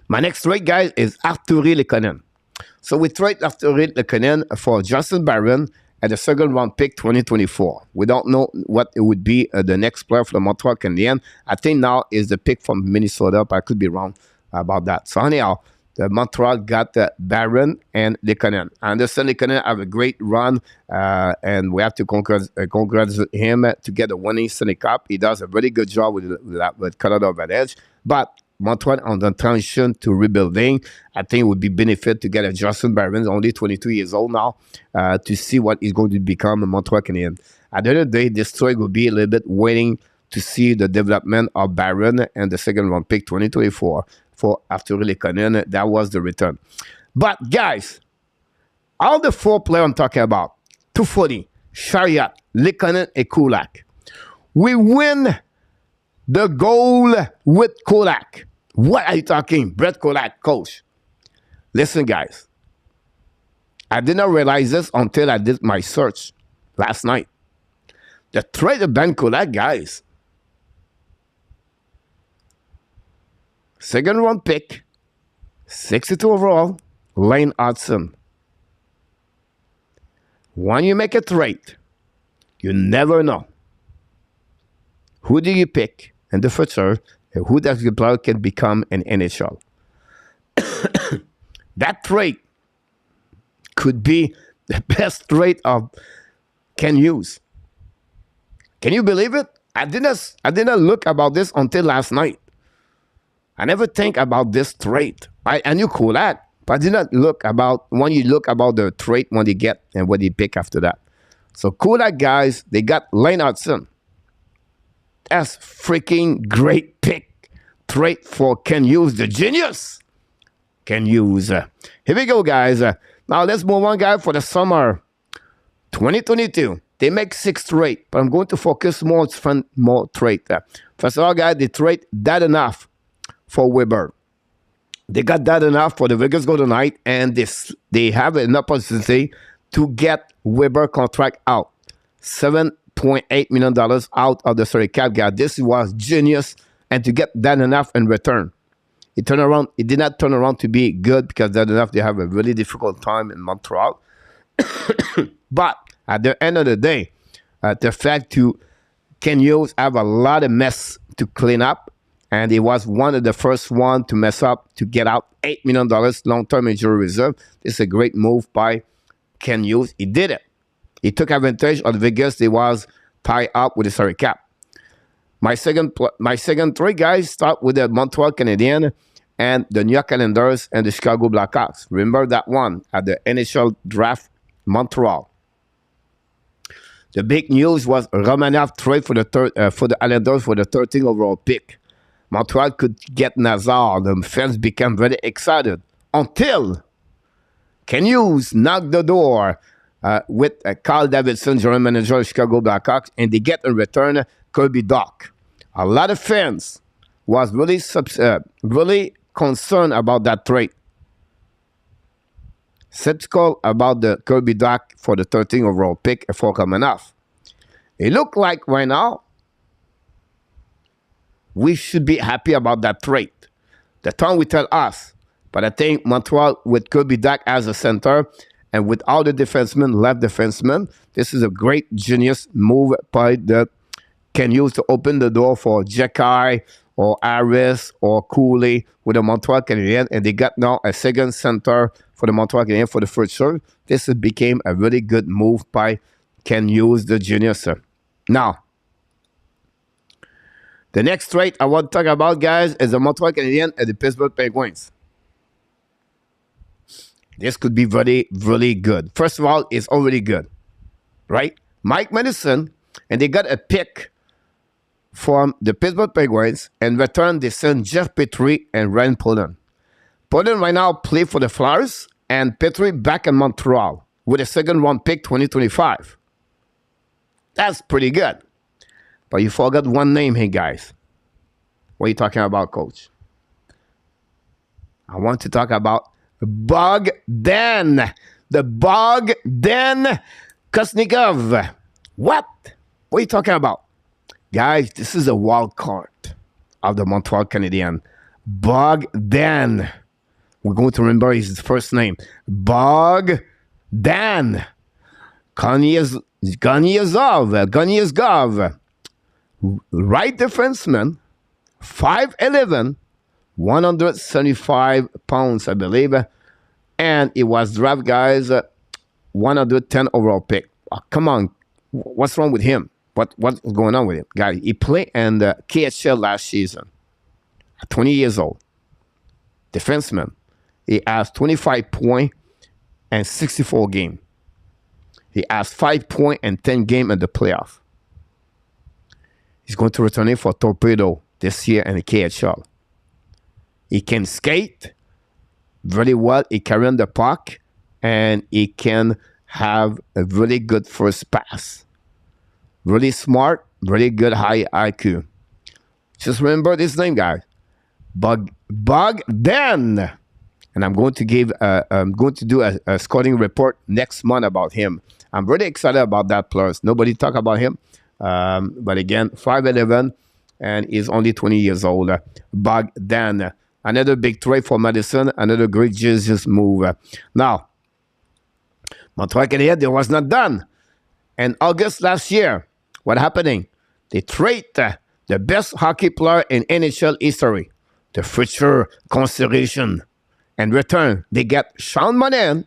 my next trade, guys, is Arturi Lehkonen. So we trade Arturi Lehkonen for Justin Barron at the second round pick 2024. We don't know what it would be the next player for the Montreal Canadiens. I think now is the pick from Minnesota, but I could be wrong about that. So anyhow, the Montreal got Barron and Lehkonen. I understand Lehkonen have a great run, and we have to congratulate him to get a winning Stanley Cup. He does a really good job with Colorado Avalanche, but Montreal on the transition to rebuilding, I think it would be benefit to get a Justin Barron, only 22 years old now, to see what is going to become a Montreal Canadian. At the end of the day, this trade will be a little bit waiting to see the development of Barron and the second round pick 2024 for Arturi Lehkonen. That was the return. But guys, all the 4 players I'm talking about, Toffoli, Chariot, Lehkonen, and Kulak, we win the goal with Kulak. What are you talking? Brett Kulak, coach. Listen, guys. I did not realize this until I did my search last night. The trade of Ben Kulak, guys. Second round pick, 62 overall, Lane Hudson. When you make a trade, you never know. Who do you pick in the future, and who that player can become an NHL? That trade could be the best trade of Kent Hughes. Can you believe it? I didn't look about this until last night. I never think about this trade. I knew Kulak, But do not look about, when you look about the trade, when they get and what they pick after that. So Kodak guys, they got Lane Hudson. That's freaking great pick. Trade for Kent Hughes, the genius. Kent Hughes. Here we go, guys. Now let's move on, guys, for the summer 2022. They make 6 trade, but I'm going to focus more on more trade. First of all, guys, they trade that enough for Weber. They got that enough for the Vegas Golden Knights, and they have an opportunity to get Weber contract out. $7.8 million out of the salary cap, guys. This was genius, and to get that enough in return. It turned around. It did not turn around to be good because that enough. They have a really difficult time in Montreal. But at the end of the day, the fact to Kent Hughes have a lot of mess to clean up, and he was one of the first one to mess up to get out $8 million long-term injury reserve. This is a great move by Kent Hughes. He did it. He took advantage of Vegas. They was tied up with the salary cap. My second three guys start with the Montreal Canadiens and the New York Islanders and the Chicago Blackhawks. Remember that one at the NHL draft, Montreal. The big news was Romanov trade for the Islanders for the 13th overall pick. Montreal could get Nazar. The fans became very excited until Kent Hughes knocked the door with Carl Davidson, general manager of Chicago Blackhawks, and they get in return Kirby Dach. A lot of fans was really concerned about that trade. Skeptical about the Kirby Dach for the 13th overall pick for coming off. It looked like right now we should be happy about that trade. The time will tell us. But I think Montreal with Kirby Dach as a center and with all the defensemen, left defensemen, this is a great genius move by the Kent Hughes to open the door for Jekai or Harris or Cooley with the Montreal Canadiens, and they got now a second center for the Montreal Canadiens for the future. This became a really good move by Kent Hughes, the genius. Now, the next trade I want to talk about, guys, is the Montreal Canadiens and the Pittsburgh Penguins. This could be very, really good. First of all, it's already good, right? Mike Madison, and they got a pick from the Pittsburgh Penguins. In return, they sent Jeff Petry and Ryan Pullen. Pullen right now play for the Flyers, and Petry back in Montreal with a second-round pick 2025. That's pretty good. But you forgot one name here, guys. What are you talking about, Coach? I want to talk about Bogdan. The Bogdan Kusnikov. What? What are you talking about? Guys, this is a wild card of the Montreal Canadiens. Bogdan. We're going to remember his first name. Bogdan. Gonyazov. Right defenseman. 5'11", 175 pounds, I believe. And it was draft, guys, 110 overall pick. Oh, come on. What's wrong with him? What's going on with him? Guys, he played in the KHL last season. 20 years old. Defenseman. He has 25 points and 64 games. He has 5 points and 10 games in the playoff. He's going to return it for Torpedo this year in the KHL. He can skate very well. He carries the puck, and he can have a really good first pass. Really smart, really good high IQ. Just remember this name, guys. Bogdan. And I'm going to do a scouting report next month about him. I'm really excited about that player. Nobody talk about him. But again, 5'11", and he's only 20 years old. Bogdan. Another big trade for Madison. Another great Jesus move. Now, Montreal Canadiens, they was not done. In August last year, what happening? They trade the best hockey player in NHL history, the future consideration. In return, they get Sean Monahan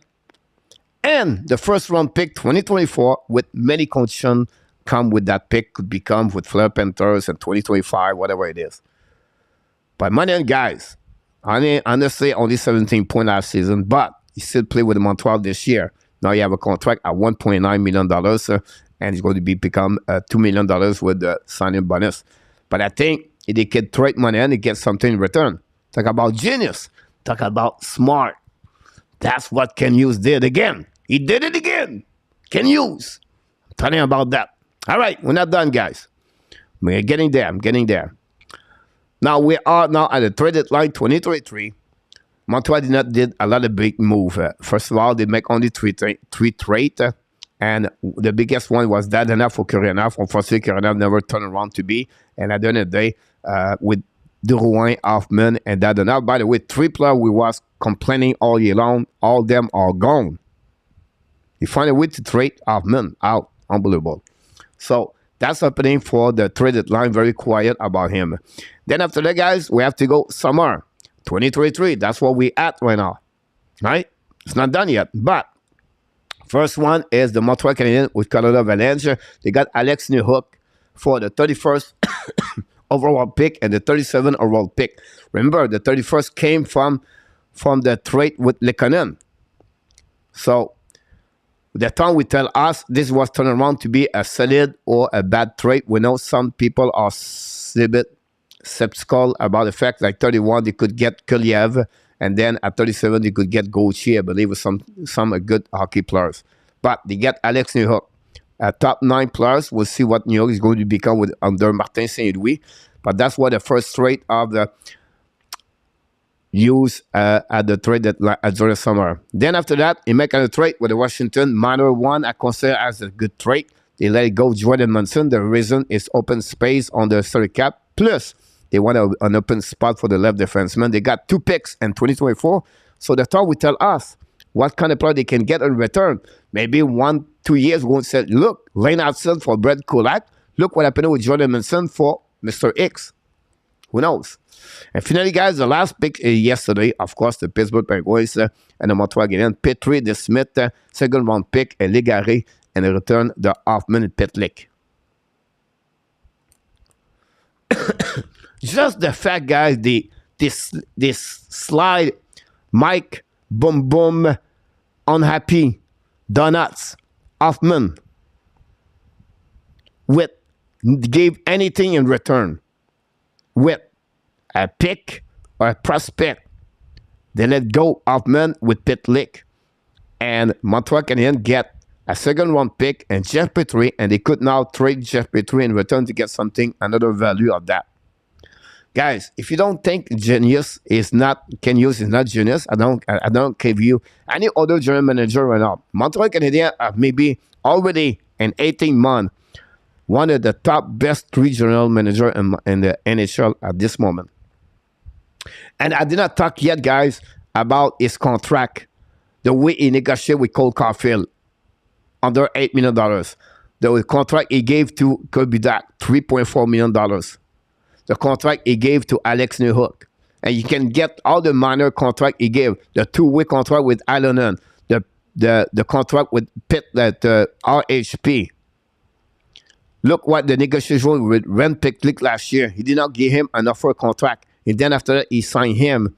and the first-round pick 2024 with many conditions come with that pick. Could become with Fleur Panthers in 2025, whatever it is. But Monahan, guys, Honestly, only 17 points last season, but he still played with Montreal this year. Now he have a contract at $1.9 million, and he's going to become $2 million with the signing bonus. But I think if they can trade money and they get something in return. Talk about genius. Talk about smart. That's what Kent Hughes did again. He did it again. Kent Hughes. I'm telling you about that. All right, we're not done, guys. We're getting there. I'm getting there. Now, we are now at the trade deadline 2023. Montreal did a lot of big moves. First of all, they make only three trades. And the biggest one was Dadonov for Kourianov. Unfortunately, Kourianov never turned around to be. And at the end of the day, with Drouin, Hoffman, and Dadonov, by the way, 3 players we was complaining all year long, all of them are gone. He find a way to trade Hoffman out. Unbelievable. So that's happening for the trade deadline. Very quiet about him. Then after that, guys, we have to go summer 2023. That's what we at right now. Right? It's not done yet. But first one is the Montreal Canadiens with Colorado Avalanche. They got Alex Newhook for the 31st overall pick and the 37th overall pick. Remember, the 31st came from the trade with Lekonen. So the time we tell us this was turned around to be a solid or a bad trade. We know some people are a bit skeptical about the fact like 31 they could get Kuliev, and then at 37 they could get Gauthier, I believe, with some good hockey players. But they get Alex Newhook. Top 9 players. We'll see what New York is going to become under Martin Saint-Louis. But that's what the first trade of the use at the trade during the summer. Then after that, he make a trade with the Washington. Minor one, I consider as a good trade. They let it go Jordan Munson. The reason is open space on the salary cap. Plus, they want an open spot for the left defenseman. They got 2 picks in 2024. So the thought will tell us what kind of player they can get in return. Maybe 1-2 years, we won't say, look, Lane Hudson for Brett Kulak. Look what happened with Jordan Munson for Mr. X. Who knows? And finally, guys, the last pick yesterday, of course, the Pittsburgh Penguins and the Montreal Canadiens. Petry, the Smith, second round pick, and Légaré, and in return, the Hoffman and Pitlick. Just the fact, guys, this slide, Mike, boom, boom, unhappy, donuts, Hoffman, gave anything in return, with a pick or a prospect. They let go Hoffman with Pitlick, and Montreal Canadiens get a second round pick and Jeff Petry, and they could now trade Jeff Petry in return to get something, another value of that. Guys, if you don't think genius is not, Kent Hughes is not genius, I don't give you any other general manager right now. Montreal Canadiens are maybe already in 18 months one of the top best 3 general manager in the NHL at this moment. And I did not talk yet, guys, about his contract, the way he negotiated with Cole Caulfield under $8 million. The contract he gave to Kirby Dach, $3.4 million. The contract he gave to Alex Newhook. And you can get all the minor contract he gave. The 2-way contract with Alonen. The contract with Pitt, RHP. Look what the negotiation with Ren Pitlick last year. He did not give him an offer contract. And then after that, he signed him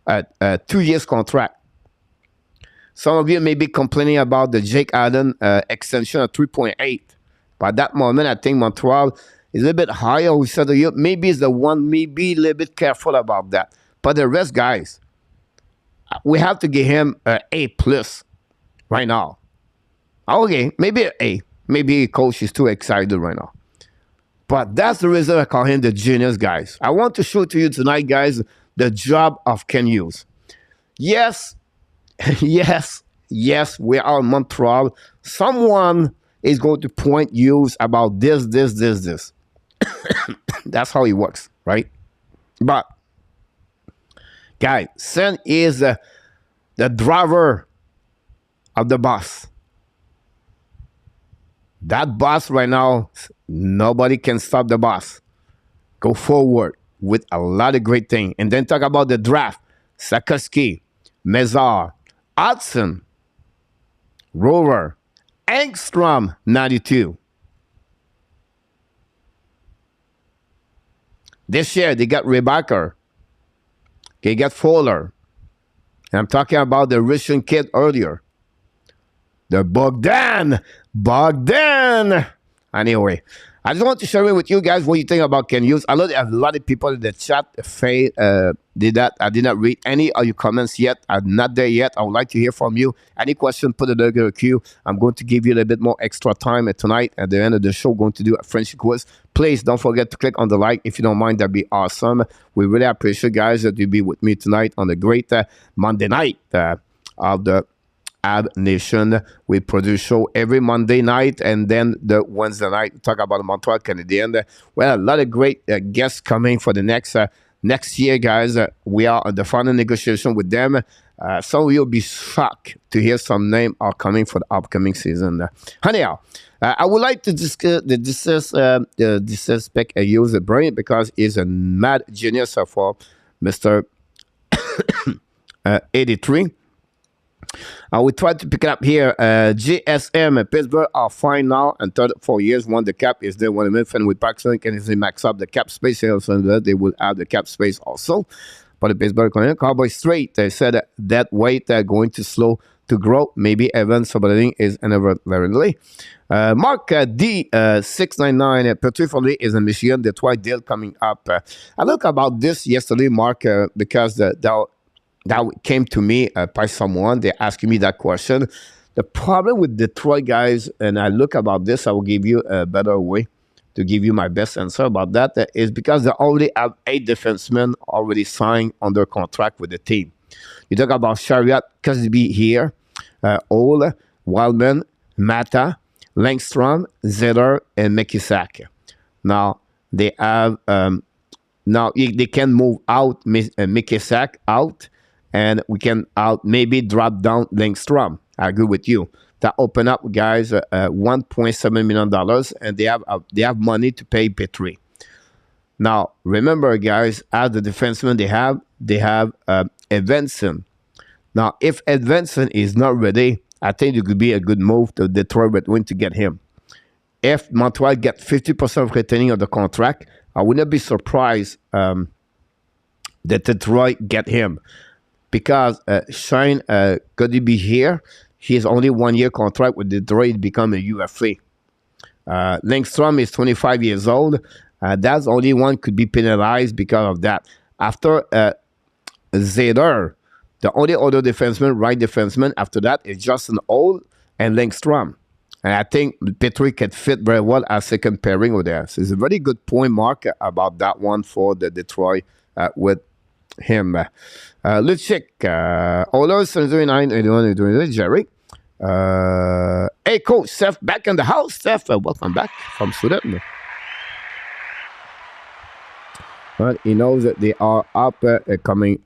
a 2 years contract. Some of you may be complaining about the Jake Allen extension of 3.8. But at that moment, I think Montreal is a little bit higher. We said maybe it's the one, maybe a little bit careful about that. But the rest, guys, we have to give him an A+ right now. Okay, maybe an A. Maybe coach is too excited right now. But that's the reason I call him the genius, guys. I want to show to you tonight, guys, the job of Kent Hughes. Yes, yes, we are in Montreal. Someone is going to point Hughes about this. That's how it works, right? But, guys, Sen is the driver of the bus. That bus right now, nobody can stop the bus. Go forward with a lot of great things. And then talk about the draft. Sakoski, Mezar, Hudson, Rover, Engstrom, 92. This year, they got Rebacker, They get Fuller. And I'm talking about the Russian kid earlier. The Bogdan. Anyway, I just want to share it with you guys what you think about Kent Hughes. I know there are a lot of people in the chat. Faye did that. I did not read any of your comments yet. I'm not there yet. I would like to hear from you. Any question, put it in the queue. I'm going to give you a little bit more extra time tonight at the end of the show. Going to do a Frenchy Quiz. Please don't forget to click on the like if you don't mind. That'd be awesome. We really appreciate, guys, that you be with me tonight on the great Monday night of the Habs Nation. We produce show every Monday night, and then the Wednesday night we talk about the Montreal Canadiens. Well, a lot of great guests coming for the next year, guys. We are on the final negotiation with them. Some of you will be shocked to hear some names are coming for the upcoming season. Anyhow, I would like to discuss the disrespect I use the brain because he's a mad genius for Mr. 83. We tried to pick it up here. GSM Pittsburgh are fine now and 4 years. Won the cap is there when the midfield with Paxson can easily max up the cap space here, so that they will have the cap space also. But the Pittsburgh Cowboys straight. They said that weight going to slow to grow. Maybe Evans Sobolening is inadvertently. Mark D 699 Petry for me is in Michigan. Detroit deal coming up. I looked about this yesterday, Mark, because that came to me by someone. They asking me that question. The problem with Detroit, guys, and I look about this, I will give you a better way to give you my best answer about that, is because they already have 8 defensemen already signed under contract with the team. You talk about Chariot, Cosby here, Ole, Wildman, Mata, Langstrom, Zeller, and Mekisak. Now, they have, they can move out Mekisak out, and we can maybe drop down Langstrom. I agree with you. That open up, guys, $1.7 million, and they have money to pay Petry. Now, remember, guys, as the defenseman they have Edvinsson. Now, if Edvinsson is not ready, I think it could be a good move to Detroit Red Wings to get him. If Montreal get 50% of retaining of the contract, I would not be surprised that Detroit get him. Because Shane could be here. He has only 1 year contract with Detroit to become a UFA. Langstrom is 25 years old. That's only one could be penalized because of that. After Zeder, the only other defenseman, right defenseman after that is Justin Ole and Langstrom. And I think Petry can fit very well as second pairing over there. So it's a very good point, Mark, about that one for the Detroit with him. Let's check. Oilers 79, Jerry. Hey, Coach Steph, back in the house. Steph, welcome back from Sweden. But he knows that they are up coming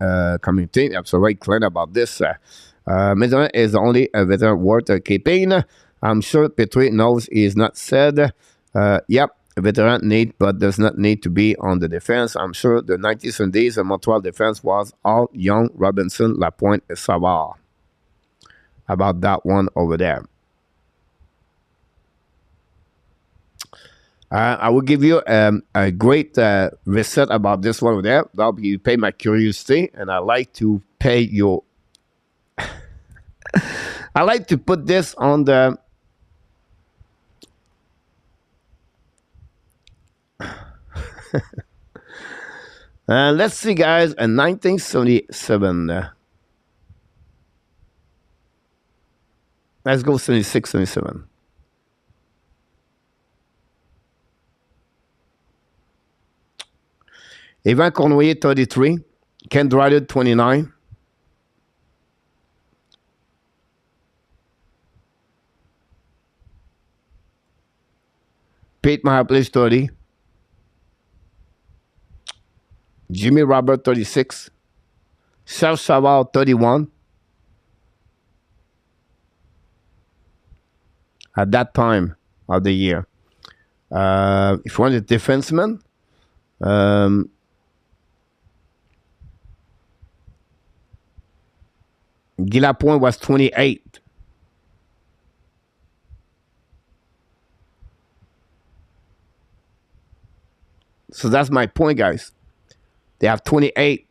team. I'm so right clear about this. Middleman is the only veteran worth keeping. I'm sure Petry knows he is not said. Yep. Veteran need, but does not need to be on the defense. I'm sure the 90s and days of Montreal defense was all Young, Robinson, Lapointe, and Savard. About that one over there. I will give you a great reset about this one over there. That'll be you pay my curiosity, and I like to pay your. I like to put this on the. Let's see, guys. In 1977. Let's go 76, 77. Evan Cournoyer, 33. Ken Dryden, 29. Pete Mahaplish, 30. Jimmy Robert, 36. Serge Savard, 31. At that time of the year. If you want a defenseman, Guy Lapointe was 28. So that's my point, guys. They have 28.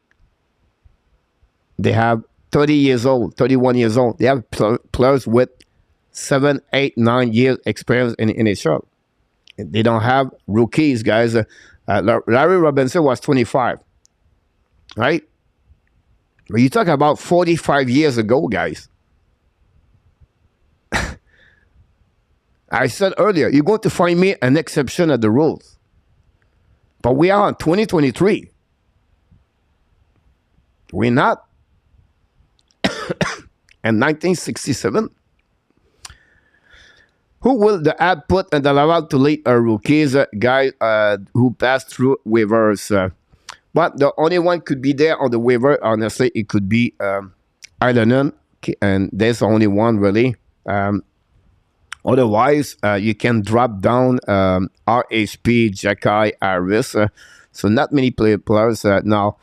They have 30 years old, 31 years old. They have players with 7, 8, 9 years experience in NHL. They don't have rookies, guys. Larry Robinson was 25, right? But you talk about 45 years ago, guys. I said earlier, you're going to find me an exception at the rules. But we are in 2023. We're not. In 1967, who will the ad put in the Laval to lead a rookies guy who passed through waivers? But the only one could be there on the waiver. Honestly, it could be Ireland, and there's only one really. Otherwise, you can drop down RHP, Jacky, Harris. So not many players now.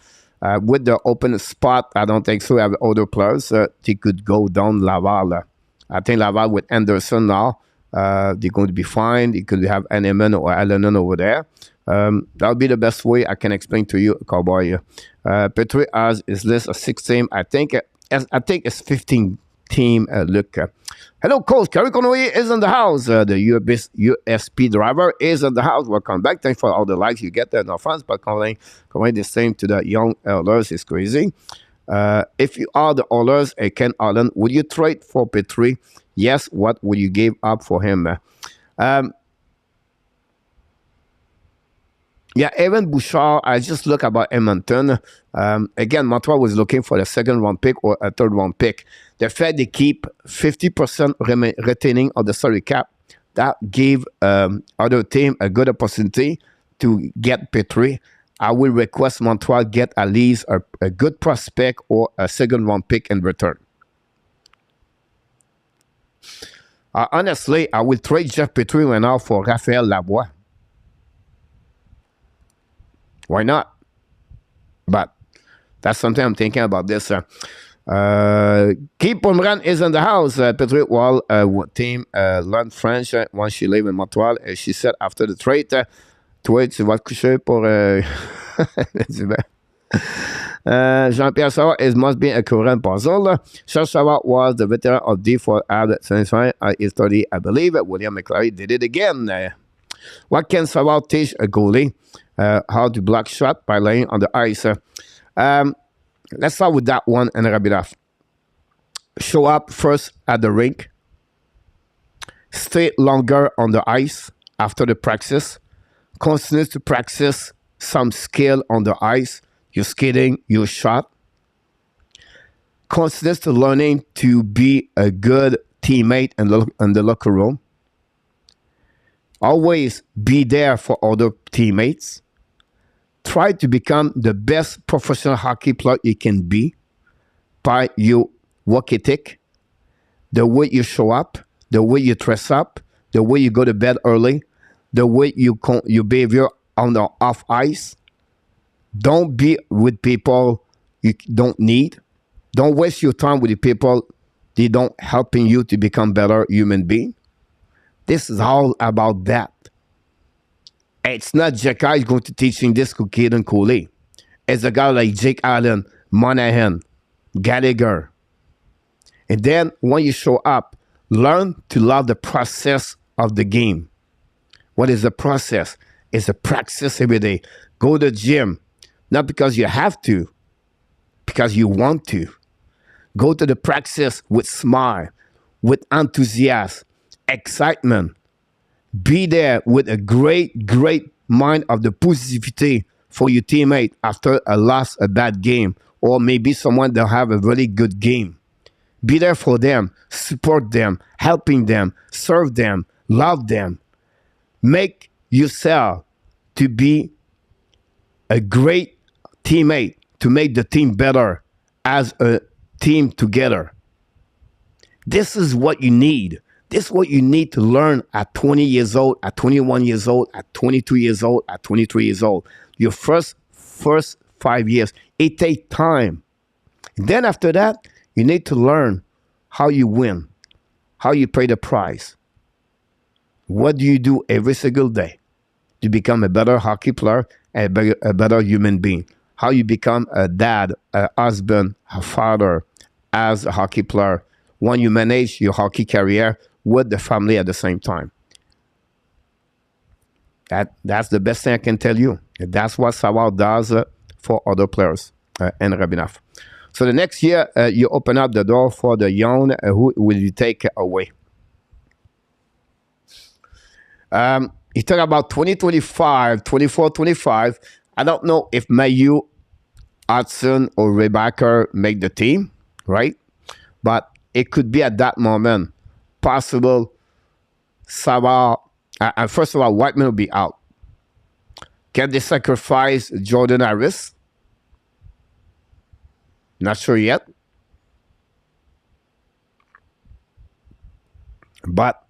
With the open spot, I don't think so. Have other players. They could go down Laval. I think Laval with Anderson now, they're going to be fine. You could have Henneman or Allen over there. That'll be the best way I can explain to you, Cowboy. Petry has his list of 6 teams. I think it's 15 team. Look. Hello, Coach. Kerry Cournoyer is in the house. The USP driver is in the house. Welcome back. Thanks for all the likes you get there. No offense, but calling the same to the young Oilers is crazy. If you are the Oilers, Ken Allen, would you trade for Petry? Yes. What would you give up for him? Yeah, Evan Bouchard, I just look about Edmonton. Again, Montreal was looking for a second-round pick or a third-round pick. The fact they keep 50% retaining of the salary cap, that gave other team a good opportunity to get Petry. I will request Montreal get at least a good prospect or a second-round pick in return. Honestly, I will trade Jeff Petry right now for Raphaël Lavoie. Why not? But that's something I'm thinking about this. Keith Pomeran is in the house. Petry Wall team learned French once she lived in Montreal. She said after the trade, toi, tu vas te coucher pour... Jean-Pierre Savard must be a current puzzle. Charles Savard was the veteran of D for Habs history, I believe. William McClary did it again. What can Savard teach a goalie? How to block shot by laying on the ice. Let's start with that one and wrap it up. Show up first at the rink. Stay longer on the ice after the practice. Continue to practice some skill on the ice. Your skating, your shot. Continue to learning to be a good teammate in the locker room. Always be there for other teammates. Try to become the best professional hockey player you can be by your work ethic, the way you show up, the way you dress up, the way you go to bed early, the way your behavior on the off ice. Don't be with people you don't need. Don't waste your time with the people that don't helping you to become better human being. This is all about that. It's not Jacky is going to teaching this to Caden Cooley. It's a guy like Jake Allen, Monahan, Gallagher. And then when you show up, learn to love the process of the game. What is the process? It's a practice every day. Go to the gym, not because you have to, because you want to. Go to the practice with smile, with enthusiasm, excitement. Be there with a great mind of the positivity for your teammate after a bad game, or maybe someone that have a really good game. Be there for them, support them, helping them, serve them, love them. Make yourself to be a great teammate to make the team better as a team together. This is what you need. This is what you need to learn at 20 years old, at 21 years old, at 22 years old, at 23 years old. Your first 5 years. It takes time. And then after that, you need to learn how you win, how you pay the price. What do you do every single day to become a better hockey player and a better human being? how you become a dad, a husband, a father as a hockey player when you manage your hockey career with the family at the same time. That's the best thing I can tell you. That's what Savard does for other players and Rabinov. So the next year, you open up the door for the young. Who will you take away? You talk about 2025, 24, 25. I don't know if Mayu, Hudson, or Rebecca make the team, right? But it could be at that moment possible Savard. First of all, Whiteman will be out. Can they sacrifice Jordan Harris? Not sure yet. But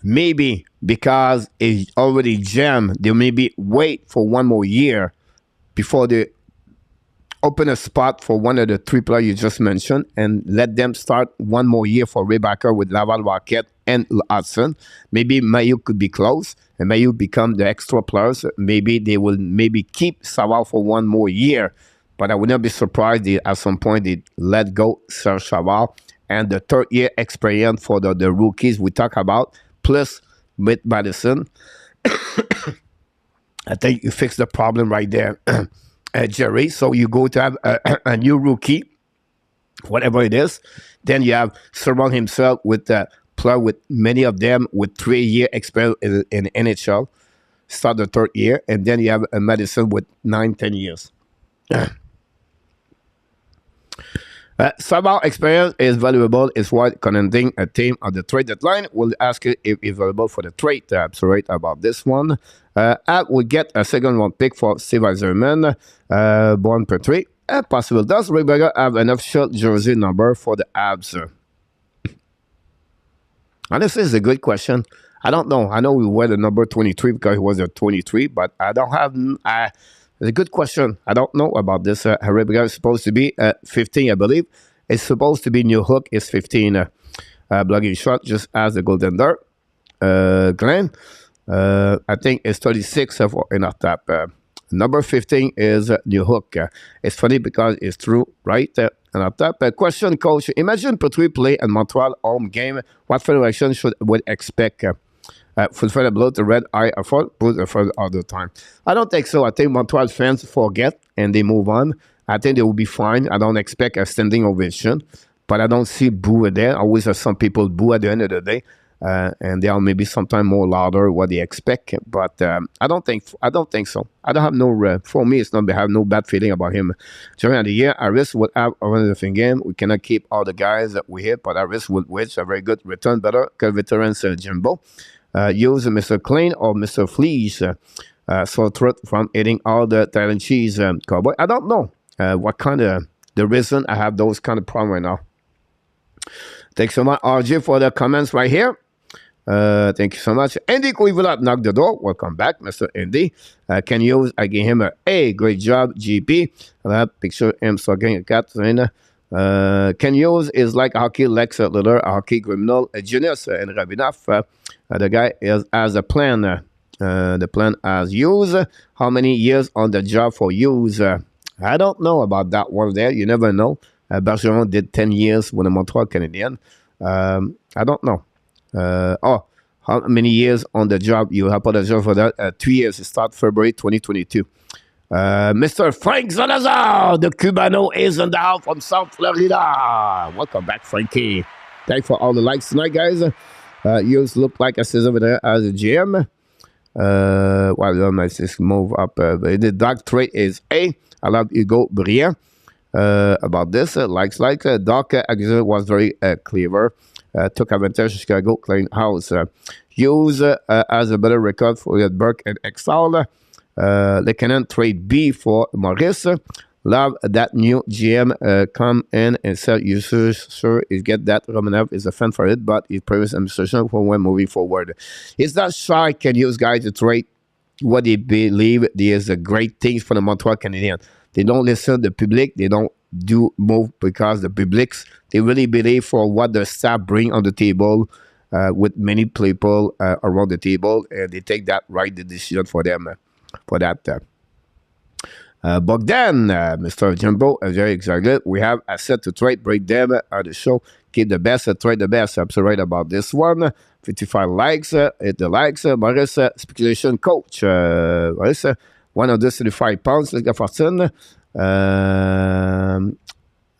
maybe because it's already jammed, they maybe wait for one more year before they open a spot for one of the three players you just mentioned and let them start one more year for Rebecca with Laval Rocket and Hudson. Maybe Mayu could be close and Mayu become the extra players. Maybe they will keep Savard for one more year. But I would not be surprised if at some point they let go Serge Savard and the third year experience for the rookies we talk about, plus with Madison. I think you fix the problem right there, Jerry. So you go to have a new rookie, whatever it is. Then you have surround himself with a player with many of them with 3-year experience in NHL. Start the third year. And then you have a Madison with 9-10 years. Savard experience is valuable. Is what connecting a team at the trade deadline. We'll ask you if it's available for the trade. Absolutely about this one. App will get a second-round pick for Steve Eiserman, born Petry. Possible. Does Rebecca have enough shirt jersey number for the Habs? Honestly, it's a good question. I don't know. I know we wear the number 23 because he was a 23, but I don't have... it's a good question. I don't know about this. Rebecca is supposed to be 15, I believe. It's supposed to be New Hook is 15. Blogging shot just as the Golden Dart. Glenn, I think it's 36 in our top. Number 15 is New Hook. It's funny because it's true, right? In our top. Question, coach. Imagine Petry play in Montreal home game. What federation would expect? Fulfill below the red eye effort, put effort all the time. I don't think so. I think Montreal fans forget and they move on. I think they will be fine. I don't expect a standing ovation, but I don't see boo there. I always have some people boo at the end of the day, and they are maybe sometimes more louder what they expect. But I don't think so. I don't have no. For me, it's not. I have no bad feeling about him. During the year, Harris will have another game. We cannot keep all the guys that we hit, but Harris will which a very good return, better que veterans Jimbo. Use Mr. Clean or Mr. Fleece so threat from eating all the Thailand cheese cowboy. I don't know what kind of the reason I have those kind of problem right now. Thanks so much, RJ, for the comments right here. Thank you so much. Andy Cleveland knock the door. Welcome back, Mr. Andy. Can use I give him a great job, GP. Picture him sucking a cat. Can use is like hockey Lex Litter, hockey criminal genius and Rabinov. The guy has a plan. The plan as use. How many years on the job for use? I don't know about that one there. You never know. Bergeron did 10 years with the Montreal Canadiens. I don't know. How many years on the job? You have on the job for that? 2 years. It start February 2022. Mr. Frank Salazar, the Cubano is in the house from South Florida. Welcome back, Frankie. Thanks for all the likes tonight, guys. You look like a says over there as a GM. Well, let's just move up. The dark trait is A. I love Hugo Briand about this. Likes. Doc was very clever. Took advantage of Chicago, clean house. Hughes has a better record for Burke and Exall. They cannot trade B for Maurice. Love that new GM come in and said you sure is get that Romanov is a fan for it, but his previous administration for when moving forward. Is that shy can use guys to trade what they believe there's a great things for the Montreal Canadiens. They don't listen to the public, they don't do move because the publics they really believe for what the staff bring on the table with many people around the table and they take that right decision for them for that. Bogdan, Mr. Jumbo, very excited. We have a set to trade, break them on the show. Keep the best, trade the best. I'm so right about this one. 55 likes, hit the likes. Maurice, speculation coach. Maurice, 135 pounds, like a fortune.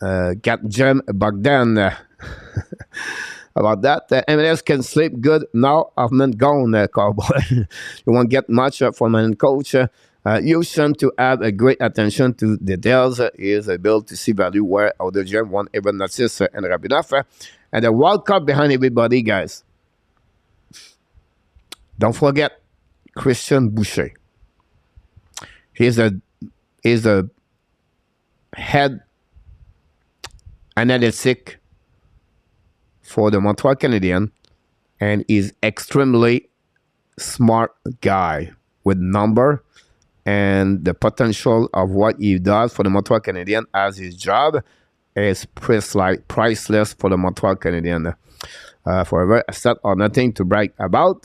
Got Gem Bogdan. About that, MLS can sleep good now. Hoffman gone, Cowboy. You won't get much from an coach. You seem to have a great attention to details. He is able to see value where other Gem won't even notice and Rabinoff. And the World Cup behind everybody, guys. Don't forget Christian Boucher. He's a head analytic for the Montreal Canadiens, and is extremely smart guy with number and the potential of what he does for the Montreal Canadiens as his job is priceless for the Montreal Canadiens. Forever, a stat or nothing to brag about.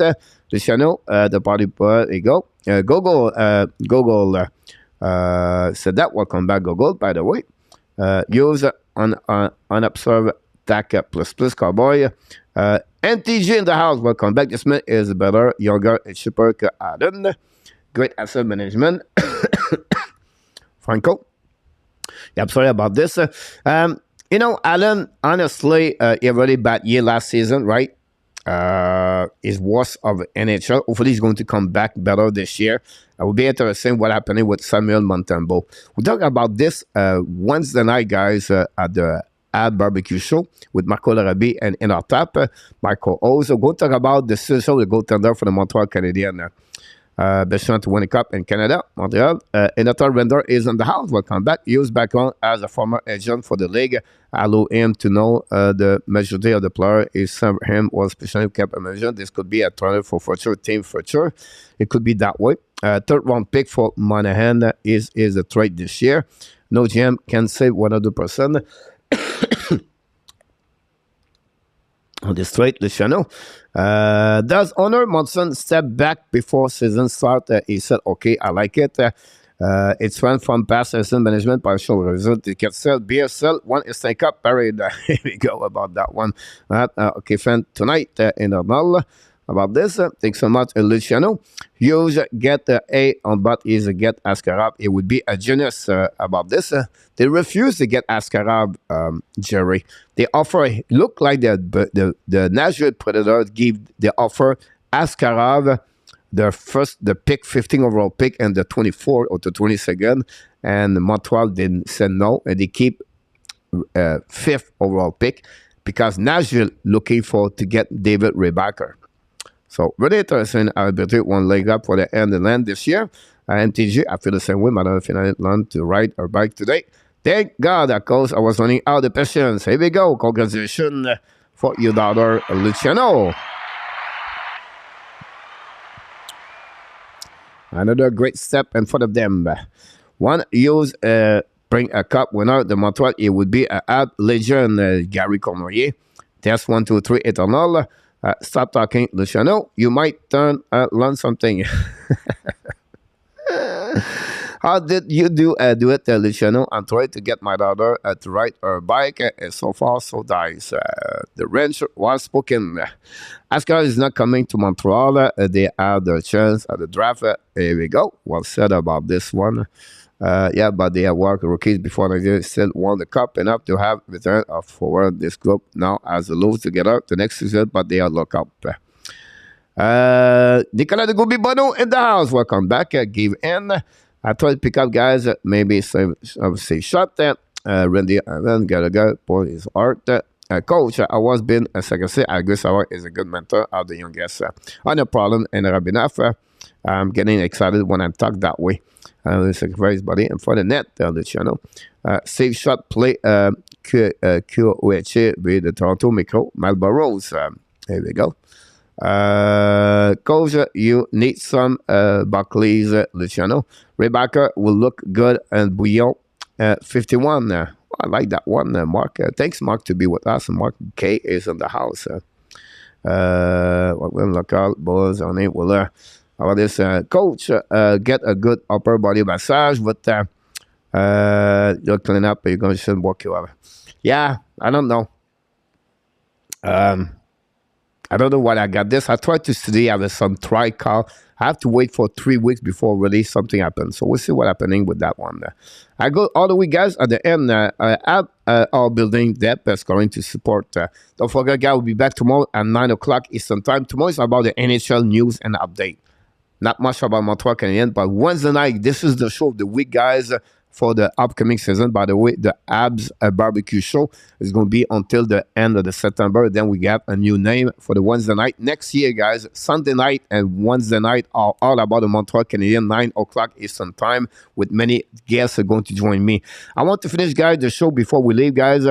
Luciano, the party, there you go. Google said that. Welcome back, Google, by the way. Use unobserved TAC plus Cowboy. NTG in the house. Welcome back. This man is better, younger, and cheaper than Adam. Great asset management. Franco. Yeah, I'm sorry about this. You know, Allen, honestly, he had a really bad year last season, right? Is worst of NHL. Hopefully, he's going to come back better this year. It will be interesting what happening with Samuel Montembeault. We'll talk about this Wednesday night, guys, at the Barbecue Show with Marco Larabi and in our top, Michael Ozo. Go talk about the season, the goaltender for the Montreal Canadiens. Best chance to win a cup in Canada, Montreal. Another vendor is in the house. Welcome back. He was back on as a former agent for the league. Allow him to know the majority of the player is him was specially kept a measure. This could be a turner for future team for sure. It could be that way. Third round pick for Monahan is a trade this year. No GM can save 100%. On this trade, Luciano. Does Honor Monson step back before season start? He said, okay, I like it. It's run from past season management partial result. It can sell, BSL, one is take up parade. Here we go about that one. Okay, friend, tonight in the null about this. Thanks so much, Luciano. Hughes get A on but is get Askarab. It would be a genius about this. They refuse to get Askarab, Jerry. They offer, look like the Nashville Predators give the offer Askarab the pick, 15 overall pick, and the 24th or the 22nd, and Montreal didn't say no, and they keep 5th overall pick because Nashville looking for to get David Rebacker. So really interesting. I'll be one leg up for the end and land this year. MTG, I feel the same way. I don't know if I learned to ride or bike today. Thank God, of course, I was running out of patience. Here we go. Congratulations for your daughter, Luciano. Another great step in front of them. One use bring a cup winner. The Montreal, it would be a Habs legend, Gary Cournoyer. Test 1, 2, 3, eternal. Stop talking, Luciano. You might learn something. How did you do it, Luciano? I'm trying to get my daughter to ride her bike. So far, so nice. The range was spoken. Ascar is not coming to Montreal. They have the chance at the draft. Here we go. Well said about this one. Yeah, but they have worked rookies before they still won the cup enough to have return of forward this group now as a lose together the next season, but they are locked up. Nicolas de Goubi Bono in the house. Welcome back. Give in. I tried to pick up guys. Maybe say shot. Randy Ivan Gallagher for his art. Coach, I was been a secretary. I guess I is a good mentor of the youngest. No problem in Rabinoff. I'm getting excited when I talk that way. Secretary's body and for the net, the channel. Save shot play QOH with the Toronto Micro Marlboroughs. Here we go. Coach, you need some Buckley's Luciano. Rebecca will look good and Bouillon 51. I like that one, Mark. Thanks, Mark, to be with us. Mark K is in the house. What will local balls on it? Will about this coach get a good upper body massage with You'll clean up, you're going to walk you over. Yeah, I don't know. I don't know what I got this. I tried to study. I have some trial. I have to wait for 3 weeks before really something happens. So we'll see what's happening with that one. I go all the way, guys. At the end, at our building, depth is going to support. Don't forget, guys, we'll be back tomorrow at 9 o'clock Eastern Time. Tomorrow is about the NHL news and update. Not much about Montreal Canadiens, but Wednesday night, this is the show of the week, guys, for the upcoming season. By the way, the Habs barbecue show is going to be until the end of the September. Then we got a new name for the Wednesday night. Next year, guys, Sunday night and Wednesday night are all about the Montreal Canadiens, 9 o'clock Eastern Time, with many guests are going to join me. I want to finish, guys, the show before we leave, guys,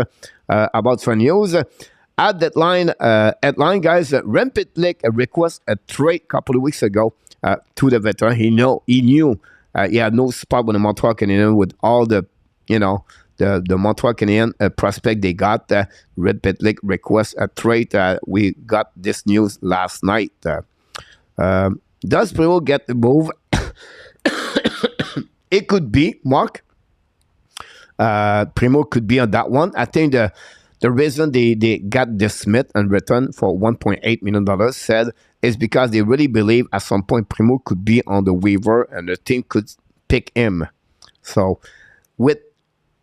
about some news. At that headline, guys, Rem Pitlick requested a trade a couple of weeks ago to the veteran. He knew he had no spot with the Montreal Canadiens with all the Montreal Canadiens prospect they got. Rem Pitlick request a trade. We got this news last night. Does Primo get the move? It could be, Mark. Primo could be on that one. I think the reason they got this Smith in return for $1.8 million said is because they really believe at some point Primo could be on the waiver and the team could pick him. So with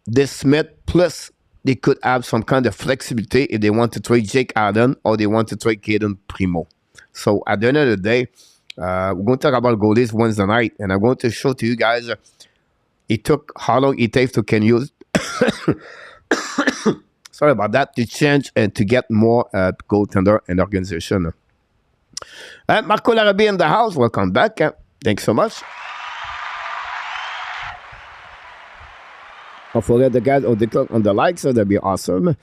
this Smith, plus they could have some kind of flexibility if they want to trade Jake Allen or they want to trade Caden Primo. So at the end of the day, we're going to talk about goalies Wednesday night, and I'm going to show to you guys it took how long it takes to Kent Hughes. Sorry about that, to change and to get more goaltender in the organization. Marco Larrabee in the house. Welcome back. Thanks so much. Don't forget the guys on the likes, so that'd be awesome.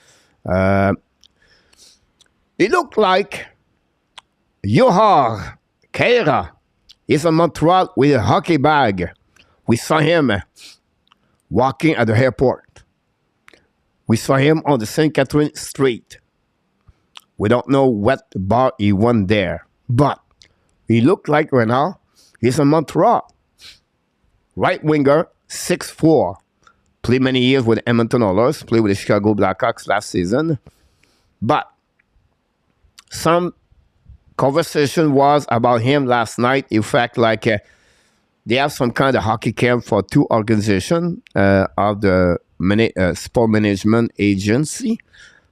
It looked like Johar Kehra is in Montreal with a hockey bag. We saw him walking at the airport. We saw him on the St. Catherine Street. We don't know what bar he went there, but he looked like right now he's in Montreal. Right winger, 6'4". Played many years with the Edmonton Oilers, played with the Chicago Blackhawks last season. But some conversation was about him last night. In fact, like they have some kind of hockey camp for two organizations of the sport management agency,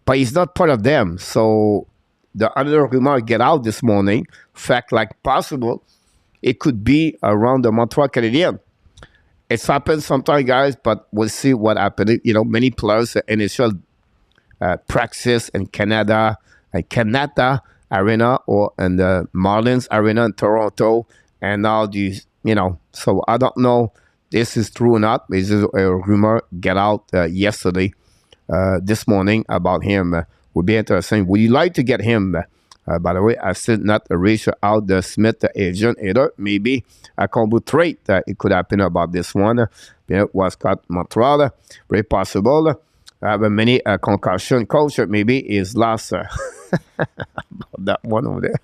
but he's not part of them. So the other rumor get out this morning, fact like possible, it could be around the Montreal Canadiens. It's happened sometimes, guys, but we'll see what happens. You know, many players initial practice in Canada, Canada Arena or in the Marlins Arena in Toronto, and now these, you know, so I don't know this is true or not. This is a rumor get out yesterday, this morning about him. Would be interesting. Would you like to get him? By the way, I still not reach out the Smith agent either. Maybe a combo trade it could happen about this one. It was cut Montreal. Very possible. But many concussion coach maybe is lost about that one over there.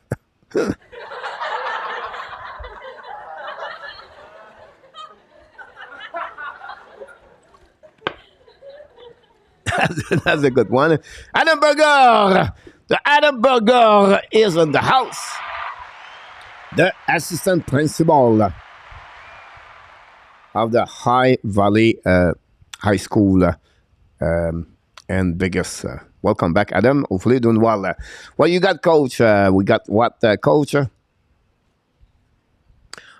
That's a good one. Adam Burger. The Adam Burger is in the house. The assistant principal of the High Valley High School and biggest. Welcome back, Adam. Hopefully doing well. What you got, coach? We got what, coach?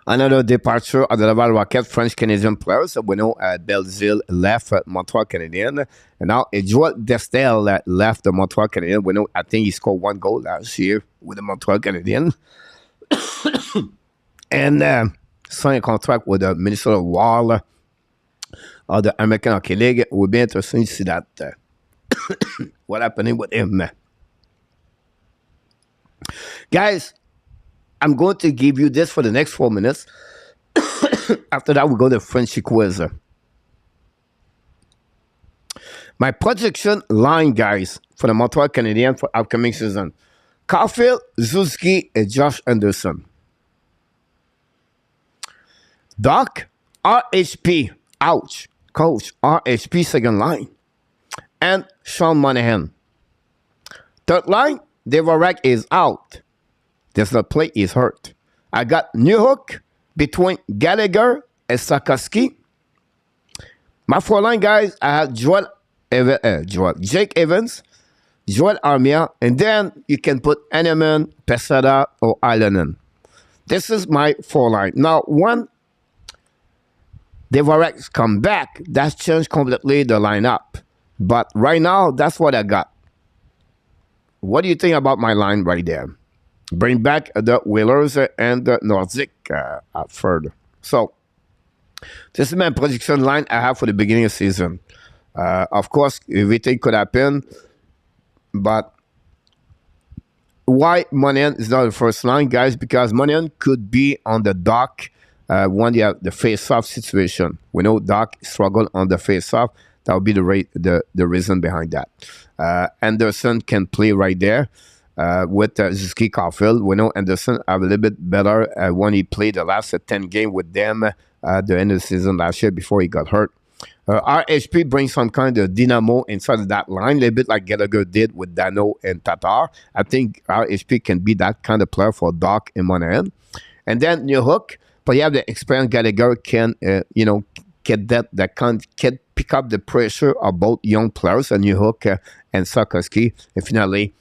Another departure of the Laval Rocket French Canadian players. So we know Belzile left Montreal Canadiens. And now Joel Destel left the Montreal Canadiens. We know, I think he scored 1 goal last year with the Montreal Canadiens. And signed a contract with the Minnesota Wild of the American Hockey League. It would be interesting to see that. What happening with him. Guys, I'm going to give you this for the next 4 minutes. After that, we go to Frenchy Quiz. My projection line, guys, for the Montreal Canadiens for upcoming season. Caulfield, Zuski, and Josh Anderson. Doc, RHP, ouch. Coach, RHP second line. And Sean Monahan. Third line, Dvorak is out. Does not play, is hurt. I got Newhook between Gallagher and Sarkowski. My four line, guys, I have Jake Evans, Joel Armia, and then you can put Heineman, Pesada, or Islanen. This is my four line. Now, when Dvorak come back, that's changed completely the lineup. But right now, that's what I got. What do you think about my line right there? Bring back the Whalers and the Nordic at third. So, this is my prediction line I have for the beginning of the season. Of course, everything could happen. But why Monahan is not the first line, guys? Because Monahan could be on the dock when you have the face-off situation. We know Doc struggled on the face-off. That would be the reason behind that. Anderson can play right there with Zuski Caulfield. We know Anderson have a little bit better when he played the last 10 games with them at the end of the season last year before he got hurt. RHP brings some kind of dynamo inside of that line, a little bit like Gallagher did with Dano and Tatar. I think RHP can be that kind of player for Doc and Monahan. And then Newhook, but you have the experienced Gallagher can, get that can pick up the pressure of both young players, and Newhook and Sarkowski. And finally,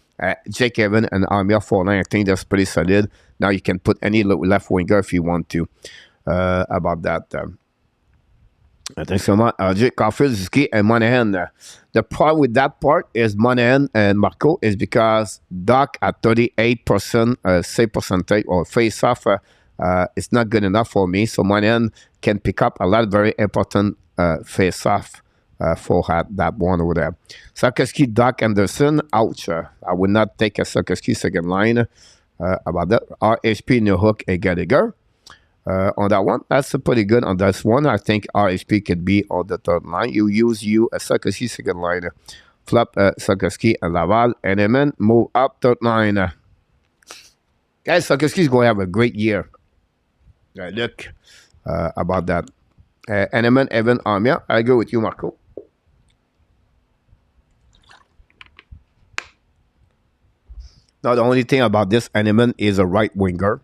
Jake Evans and Armia for line. I think that's pretty solid. Now you can put any left winger if you want to about that. Thanks so much. Jake Caulfield, Zuski, and Monahan. The problem with that part is Monahan and Marco is because Doc at 38% save percentage or face-off, it's not good enough for me. So Monahan can pick up a lot of very important face-off for that one over there. Sarkowski, Doc, Anderson, ouch. I would not take a Sarkowski second line about that. RHP, Newhook, and Gallagher. On that one, that's pretty good. On this one, I think RHP could be on the third line. You use a Sarkowski second line. Flop Sarkowski and Laval. And then move up third line. Guys, Sarkowski is going to have a great year. Look about that. Evan, Armia. I go with you, Marco. Now, the only thing about this Heineman is a right winger.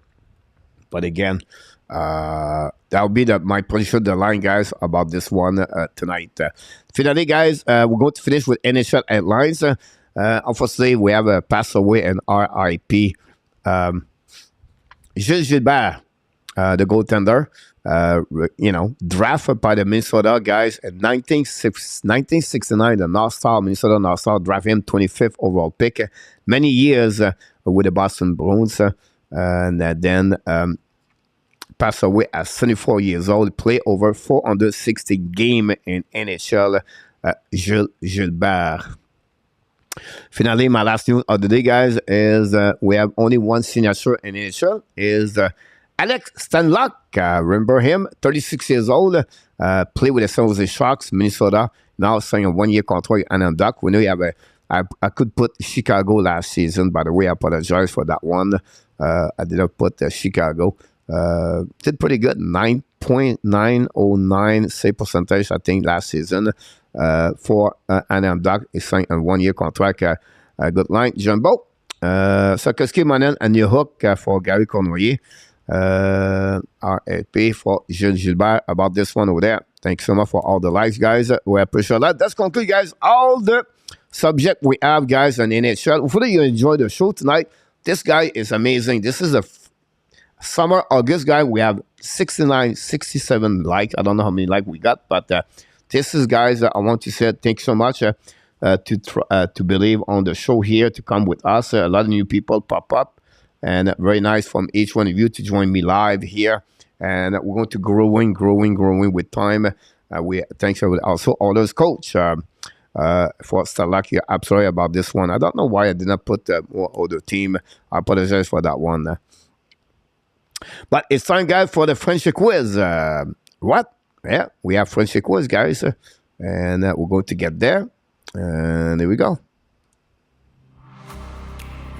But again, that'll be my prediction, the line, guys, about this one tonight. Finally, guys, we're going to finish with NHL headlines. Unfortunately, we have a pass away and RIP. Gilles Gilbert, the goaltender, drafted by the Minnesota guys in 1969, the Minnesota North Star, drafted him 25th overall pick. Many years with the Boston Bruins, and then passed away at 74 years old. Played over 460 games in NHL. Gilles Gilbert. Finally, my last news of the day, guys, is we have only one signature in NHL. Is Alex Stanlock. Remember him? 36 years old. Played with the San Jose Sharks, Minnesota. Now signing a one-year contract and Duck. We know you have I could put Chicago last season. By the way, I apologize for that one. I did not put Chicago. Did pretty good. 9.909 save percentage, I think, last season. For Adam Duck. He signed a one-year contract. Good line. Jumbo. Sarkowski, Monahan, and Newhook for Gary Cournoyer. RAP for Gilles Gilbert about this one over there. Thanks so much for all the likes, guys. We appreciate that. That's conclude, guys, all the subject we have, guys, on NHL. Hopefully you enjoyed the show tonight. This guy is amazing. This is a summer August guy. We have 69, 67 likes. I don't know how many likes we got, but this is, guys, I want to say thanks so much to believe on the show here, to come with us. A lot of new people pop up, and very nice from each one of you to join me live here. And we're going to growing with time. We thanks also others, coach, for Starlock here. I'm sorry about this one. I don't know why I did not put more other team. I apologize for that one. But it's time, guys, for the Frenchy Quiz. What? Yeah, we have Frenchy Quiz, guys. And we're going to get there. And here we go.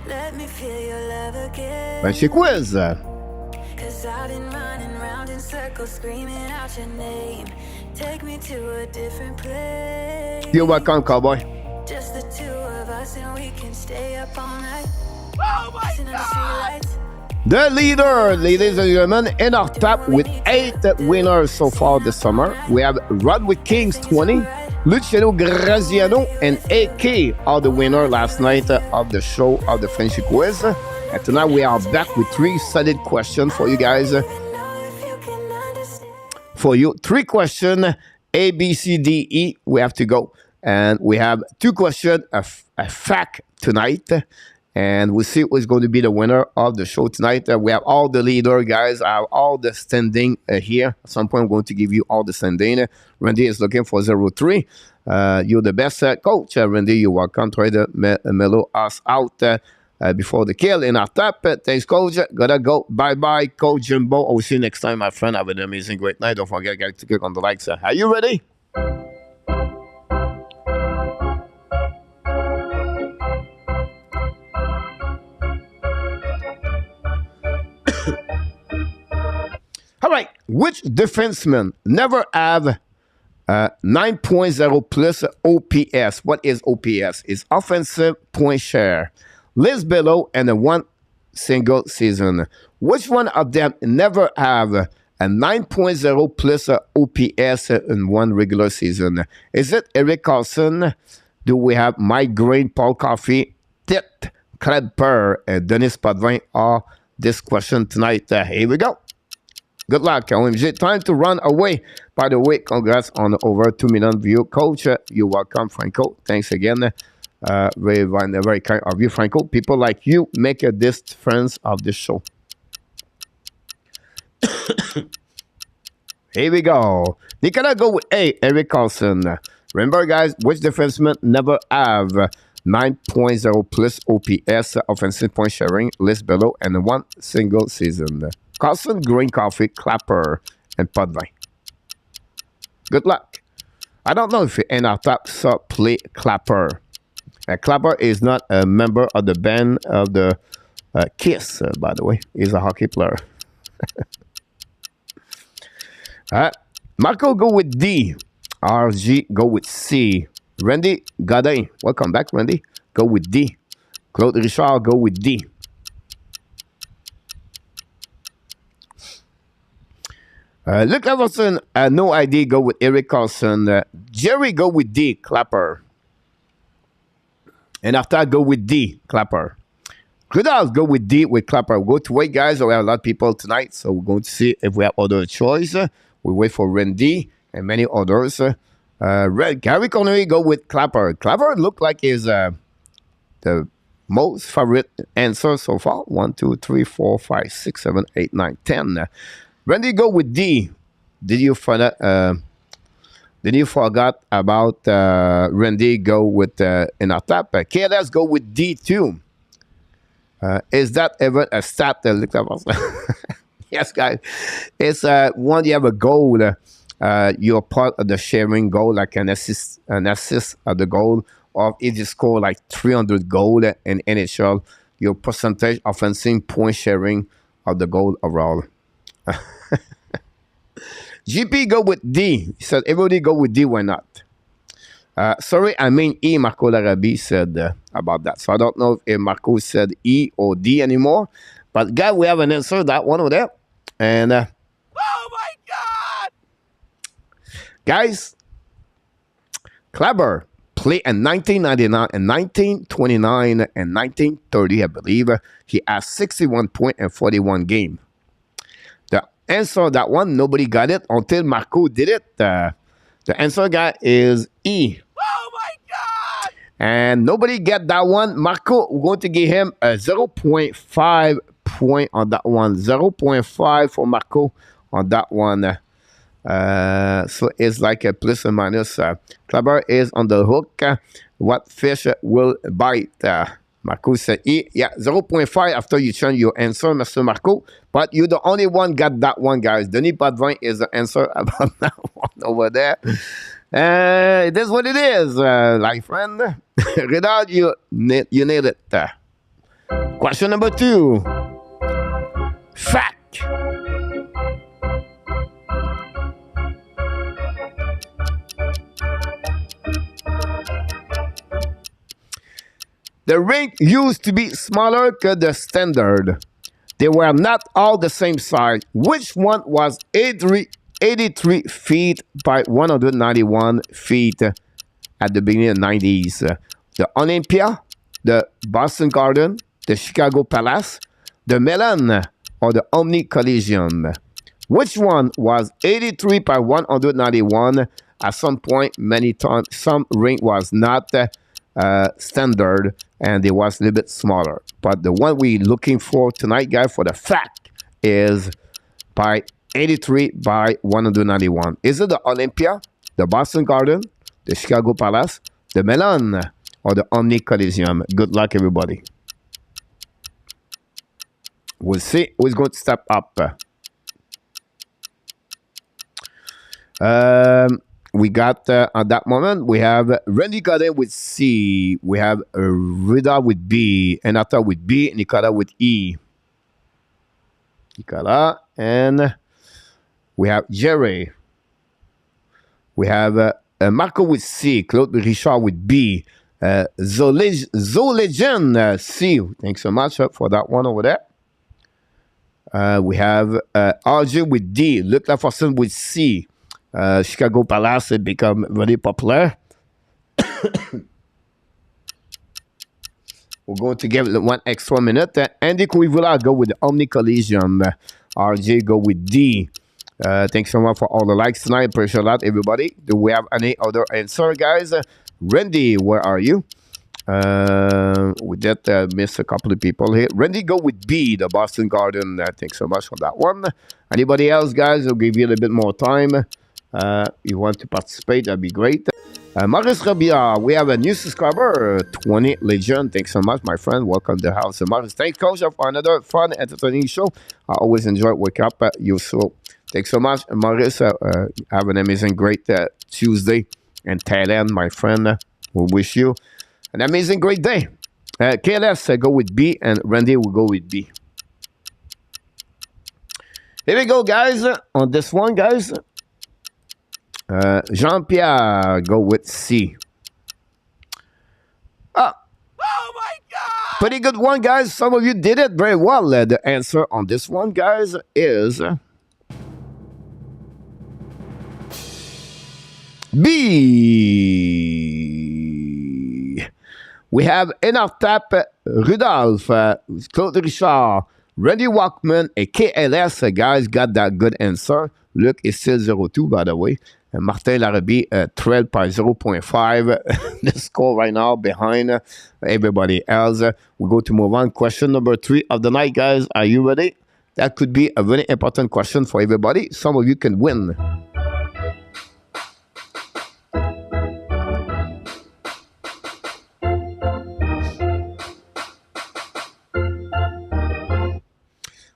Let me feel your love again. Frenchy Quiz. 'Cause I've been running round in circles. go screaming out your name. Take me to a different place. You're welcome, cowboy. Just the two of us and we can stay up all night. Oh my God! The leader, ladies and gentlemen, in our top with 8 winners so far this summer. We have Rodwood Kings 20, Luciano Graziano, and AK are the winner last night of the show of the Frenchy Quiz. And tonight we are back with 3 solid questions for you guys. For you, 3 questions, A, B, C, D, E, we have to go. And we have 2 questions, a fact tonight. And we'll see who's going to be the winner of the show tonight. We have all the leader, guys. I have all the standing here. At some point, I'm going to give you all the standing. Randy is looking for 0-3. You're the best coach. Randy, you're welcome. Try to mellow us out before the kill in our top. Thanks, coach. Gotta go. Bye-bye, Coach Jimbo. I'll see you next time, my friend. Have an amazing, great night. Don't forget, guys, to click on the likes. Are you ready? All right, which defenseman never have 9.0 plus OPS? What is OPS? It's offensive point share. List below and a one single season. Which one of them never have a 9.0 plus OPS in one regular season? Is it Erik Karlsson? Do we have Mike Green, Paul Coffey, Tit, Klepper, and Denis Potvin? Are this question tonight? Here we go. Good luck, OMG. Time to run away. By the way, congrats on over 2 million view. Coach, you're welcome, Franco. Thanks again. Very kind of you, Franco. People like you make a difference of this show. Here we go. Nicola, go with A, Erik Karlsson. Remember, guys, which defenseman never have 9.0 plus OPS offensive point sharing? List below and one single season. Karlsson, Green, Coffee, Clapper, and Potvin. Good luck. I don't know if in our top saw play Clapper. Clapper is not a member of the band of the Kiss, by the way. He's a hockey player. Marco, go with D. RG, go with C. Randy Godin, welcome back, Randy. Go with D. Claude Richard, go with D. Luke Everson, no ID, go with Erik Karlsson. Jerry, go with D, Clapper. And after, go with D, Clapper. Rudolph, go with D, with Clapper. We'll go to wait, guys. We have a lot of people tonight, so we're going to see if we have other choice. We wait for Randy and many others. Gary Cournoyer, go with Clapper. Clapper look like is the most favorite answer so far. 1, 2, 3, 4, 5, 6, 7, 8, 9, 10. Randy, go with D. Did you forget about Randy? Go with in our top. KLS, go with D too. Is that ever a stat? Yes, guys. It's when you have a goal, you're part of the sharing goal, like an assist of the goal, or if you score like 300 goal in NHL, your percentage offensive point sharing of the goal overall. GP, go with D. He said, everybody go with D, why not? Sorry, I mean E, Marco Larabi said about that. So I don't know if Marco said E or D anymore. But, guys, we have an answer, that one over there. And, oh, my God! Guys, Kleber played in 1999 and 1929 and 1930, I believe. He has 61 points and 41 games. Answer that one, nobody got it until Marco did it. The answer, guy, is E. Oh my God! And nobody get that one. Marco, we're going to give him a 0.5 point on that one. 0.5 for Marco on that one. So it's like a plus and minus. Kleber is on the hook. What fish will bite? Marco said E. Yeah, 0.5 after you change your answer, Mr. Marco. But you're the only one got that one, guys. Denis Potvin is the answer about that one over there. It is what it is, like friend. Redard, you nailed it. Question number 2. Fact. The rink used to be smaller than the standard. They were not all the same size. Which one was 83 feet by 191 feet at the beginning of the 90s? The Olympia, the Boston Garden, the Chicago Palace, the Milan, or the Omni Coliseum? Which one was 83 by 191? At some point, many times, some ring was not standard, and it was a little bit smaller. But the one we're looking for tonight, guys, for the fact is by 83 by 191. Is it the Olympia, the Boston Garden, the Chicago Palace, the Milan, or the Omni Coliseum? Good luck, everybody. We'll see who's going to step up. We got, at that moment, we have Randy Godet with C. We have Rida with B. Enata with B. Nicola with E. Nicola. And we have Jerry. We have Marco with C. Claude Richard with B. Zolegend C. Thanks so much for that one over there. We have RJ with D. Luc Laforcine with C. Chicago Palace has become very popular. We're going to give it 1 extra minute. Andy Cuivula go with the Omni Coliseum. RJ go with D. Thanks so much for all the likes tonight. Appreciate a lot, everybody. Do we have any other answer, guys? Randy, where are you? We did miss a couple of people here. Randy go with B, the Boston Garden. Thanks so much for that one. Anybody else, guys? I'll give you a little bit more time. You want to participate, that'd be great. Maurice Rabia, we have a new subscriber, 20 Legend. Thanks so much, my friend. Welcome to the house. Maurice, thanks, Coach, for another fun, entertaining show. I always enjoy waking up you. So thanks so much, Maurice. Have an amazing, great Tuesday in Thailand, my friend. We wish you an amazing, great day. KLS, go with B, and Randy will go with B. Here we go, guys. On this one, guys. Jean-Pierre, go with C. Oh my God! Pretty good one, guys. Some of you did it very well. The answer on this one, guys, is B. We have Enartap, Rudolph, Claude Richard, Randy Walkman, and KLS, guys, got that good answer. Luc is still 0-2, by the way. Martin Larrabee trailed by 0.5. The score right now behind everybody else. We go to move on. Question number 3 of the night, guys. Are you ready? That could be a very important question for everybody. Some of you can win.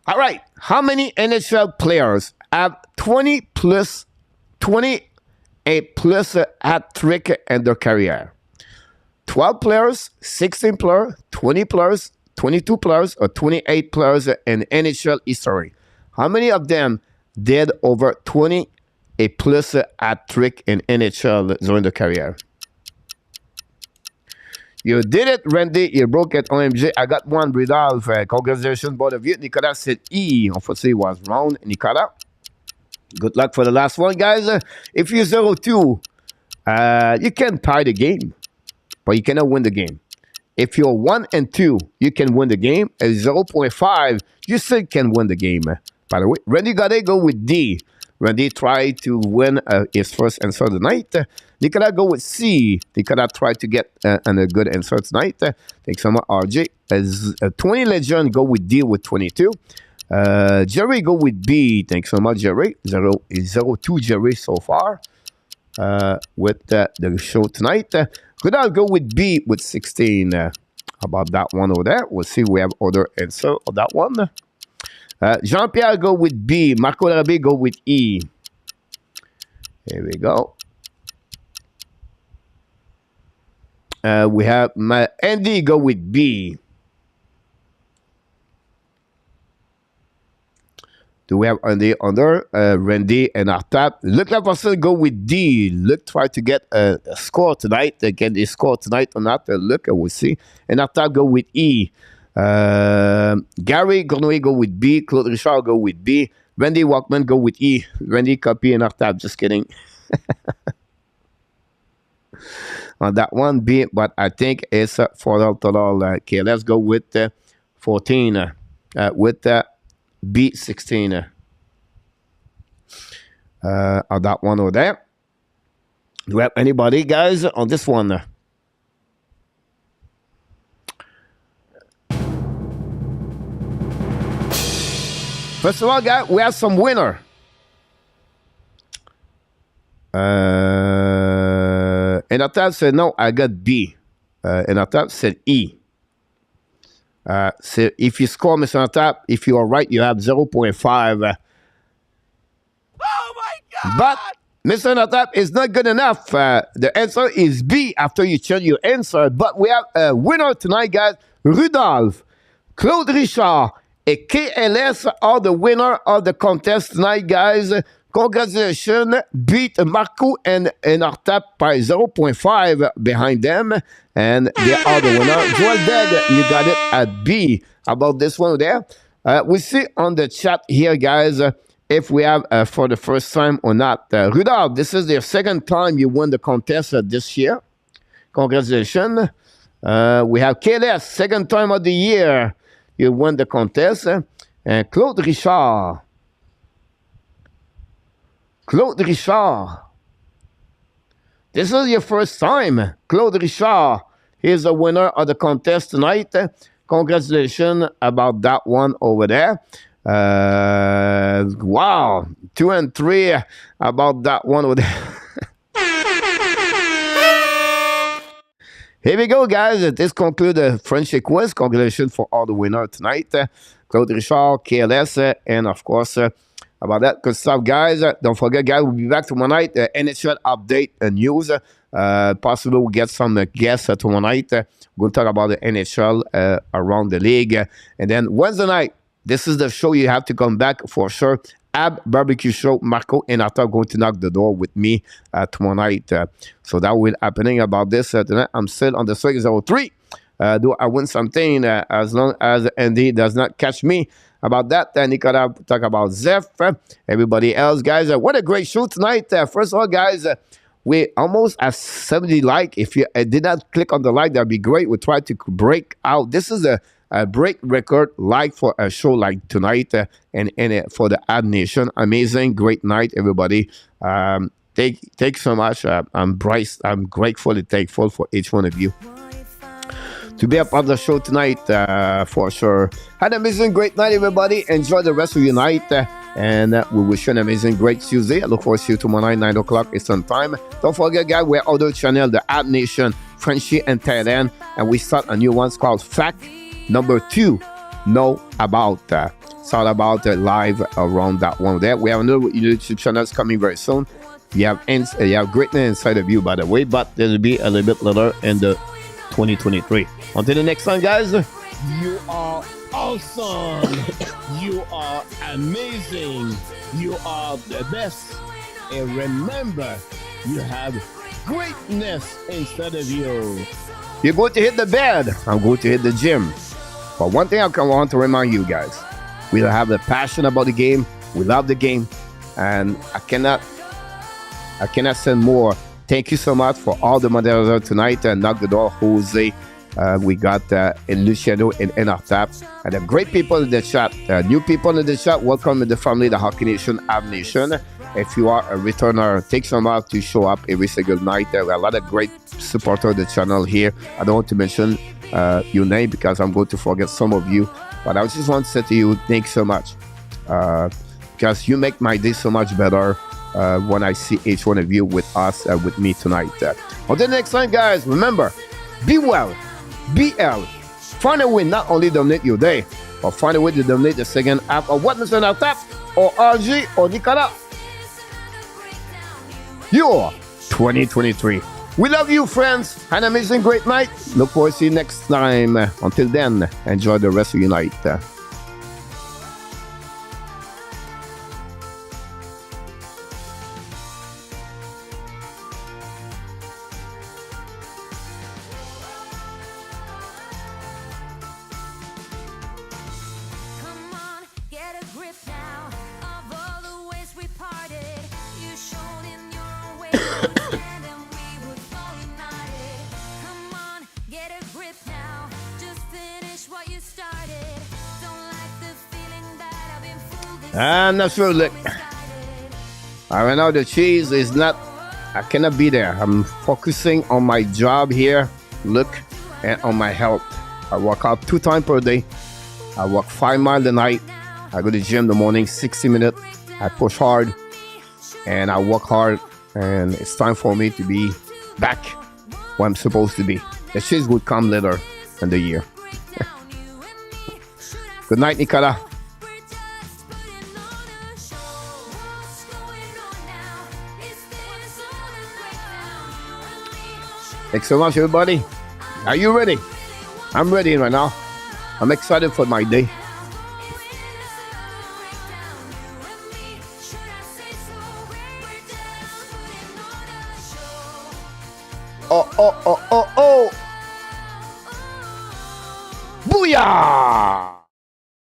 All right. How many NHL players have 20 plus hat trick in their career? 12 players, 16 players, 20 players, 22 players, or 28 players in NHL history. How many of them did over 20 plus hat trick in NHL during the career? You did it, Randy. You broke it. OMG. I got one, Rudolph. Congratulations, both of you. Nicolas said E. Unfortunately, was wrong. Nicolas. Good luck for the last one, guys. If you're 0-2, you can tie the game, but you cannot win the game. If you're 1-2, you can win the game. At 0.5, you still can win the game. By the way, Randy gotta go with D. Randy tried to win his first answer of the night. Nicolas go with C. Nicolas tried to get a good answer tonight. Thanks so much, RJ. As 20 Legend go with D with 22. Jerry go with B. Thanks so much, Jerry. 0-2 Jerry so far with the show tonight. Rudolph go with B with 16. About that one over there. We'll see if we have other answer on that one. Jean-Pierre go with B. Marco Larrabee go with E. Here we go. We have Andy go with B. Do we have Andy under? Randy and Artap. Look like Marcel go with D. Look, try to get a score tonight. Get a score tonight or not. Look, we'll see. And Artap go with E. Gary Cournoyer go with B. Claude Richard go with B. Randy Walkman go with E. Randy copy and Artap. Just kidding. On that one, B. But I think it's for total. Okay, let's go with 14. With B16 on that one over there. Do we have anybody, guys, on this one? First of all, guys, we have some winner. And Atap said, no, I got B. And Atap said E. So if you score, Mr. Atap, if you are right, you have 0.5. Oh my God! But Mr. Atap is not good enough. The answer is B after you change your answer. But we have a winner tonight, guys. Rudolph, Claude Richard, and KLS are the winner of the contest tonight, guys. Congratulations. Beat Marco and Artap by 0.5 behind them. And they are the winner. Joel Dead, you got it at B. How about this one there? We see on the chat here, guys, if we have for the first time or not. Rudolph, this is the second time you won the contest this year. Congratulations. We have KLS, second time of the year you won the contest. And Claude Richard. Claude Richard. This is your first time. Claude Richard is the winner of the contest tonight. Congratulations about that one over there. Wow. 2 and 3 about that one over there. Here we go, guys. This concludes the Frenchy Quiz. Congratulations for all the winners tonight. Claude Richard, KLS, and of course, about that good stuff, guys. Don't forget, guys, we'll be back tomorrow night. NHL update news. Possibly we'll get some guests tomorrow night. We'll talk about the NHL around the league. And then Wednesday night, this is the show you have to come back for sure. Ab Barbecue Show. Marco and Arthur are going to knock the door with me tomorrow night. So that will be happening about this tonight. I'm still on the 603. Do I win something as long as Andy does not catch me? About that, Nicola talk about Zeph, everybody else, guys. What a great show tonight. First of all, guys, we almost at 70 like. If you did not click on the like, that'd be great. We try to break out. This is a break record like for a show like tonight and for the Habs Nation. Amazing, great night, everybody. Thank so much. I'm grateful and thankful for each one of you to be a part of the show tonight, for sure. Had an amazing, great night, everybody. Enjoy the rest of your night, and we wish you an amazing, great Tuesday. I look forward to see you tomorrow night, 9 o'clock Eastern Time. Don't forget, guys, we're other channel, the Habs Nation, Frenchy and Thailand, and we start a new one called Fact Number 2, Know About. It's all about live around that one there. We have another YouTube channels coming very soon. You have greatness inside of you, by the way, but there'll be a little bit later in the 2023. Until the next time, guys. You are awesome. You are amazing. You are the best. And remember, you have greatness inside of you. You're going to hit the bed. I'm going to hit the gym. But one thing I want to remind you guys, we have the passion about the game. We love the game. And I cannot say more. Thank you so much for all the moderators tonight. Knock the door, Jose. We got Luciano and Artap. And the great people in the chat. New people in the chat, welcome to the family, the Hockey Nation, Habs Nation. If you are a returner, take some out to show up every single night. There are a lot of great supporters of the channel here. I don't want to mention your name because I'm going to forget some of you. But I just want to say to you, thanks so much. Because you make my day so much better when I see each one of you with us, with me tonight. Until the next time, guys, remember, be well, be healthy. Find a way not only dominate your day, but find a way to dominate the second half of what Mr. Artap or RG or Nicola. Your 2023. We love you, friends. Have an amazing, great night. Look forward to see you next time. Until then, enjoy the rest of your night. I'm not sure. Look, right now the cheese is not. I cannot be there. I'm focusing on my job here. Look, and on my health. I work out 2 times per day. I walk 5 miles a night. I go to the gym in the morning, 60 minutes. I push hard and I work hard. And it's time for me to be back where I'm supposed to be. The cheese would come later in the year. Good night, Nicola. Thanks so much, everybody. Are you ready? I'm ready right now. I'm excited for my day. Oh. Booyah!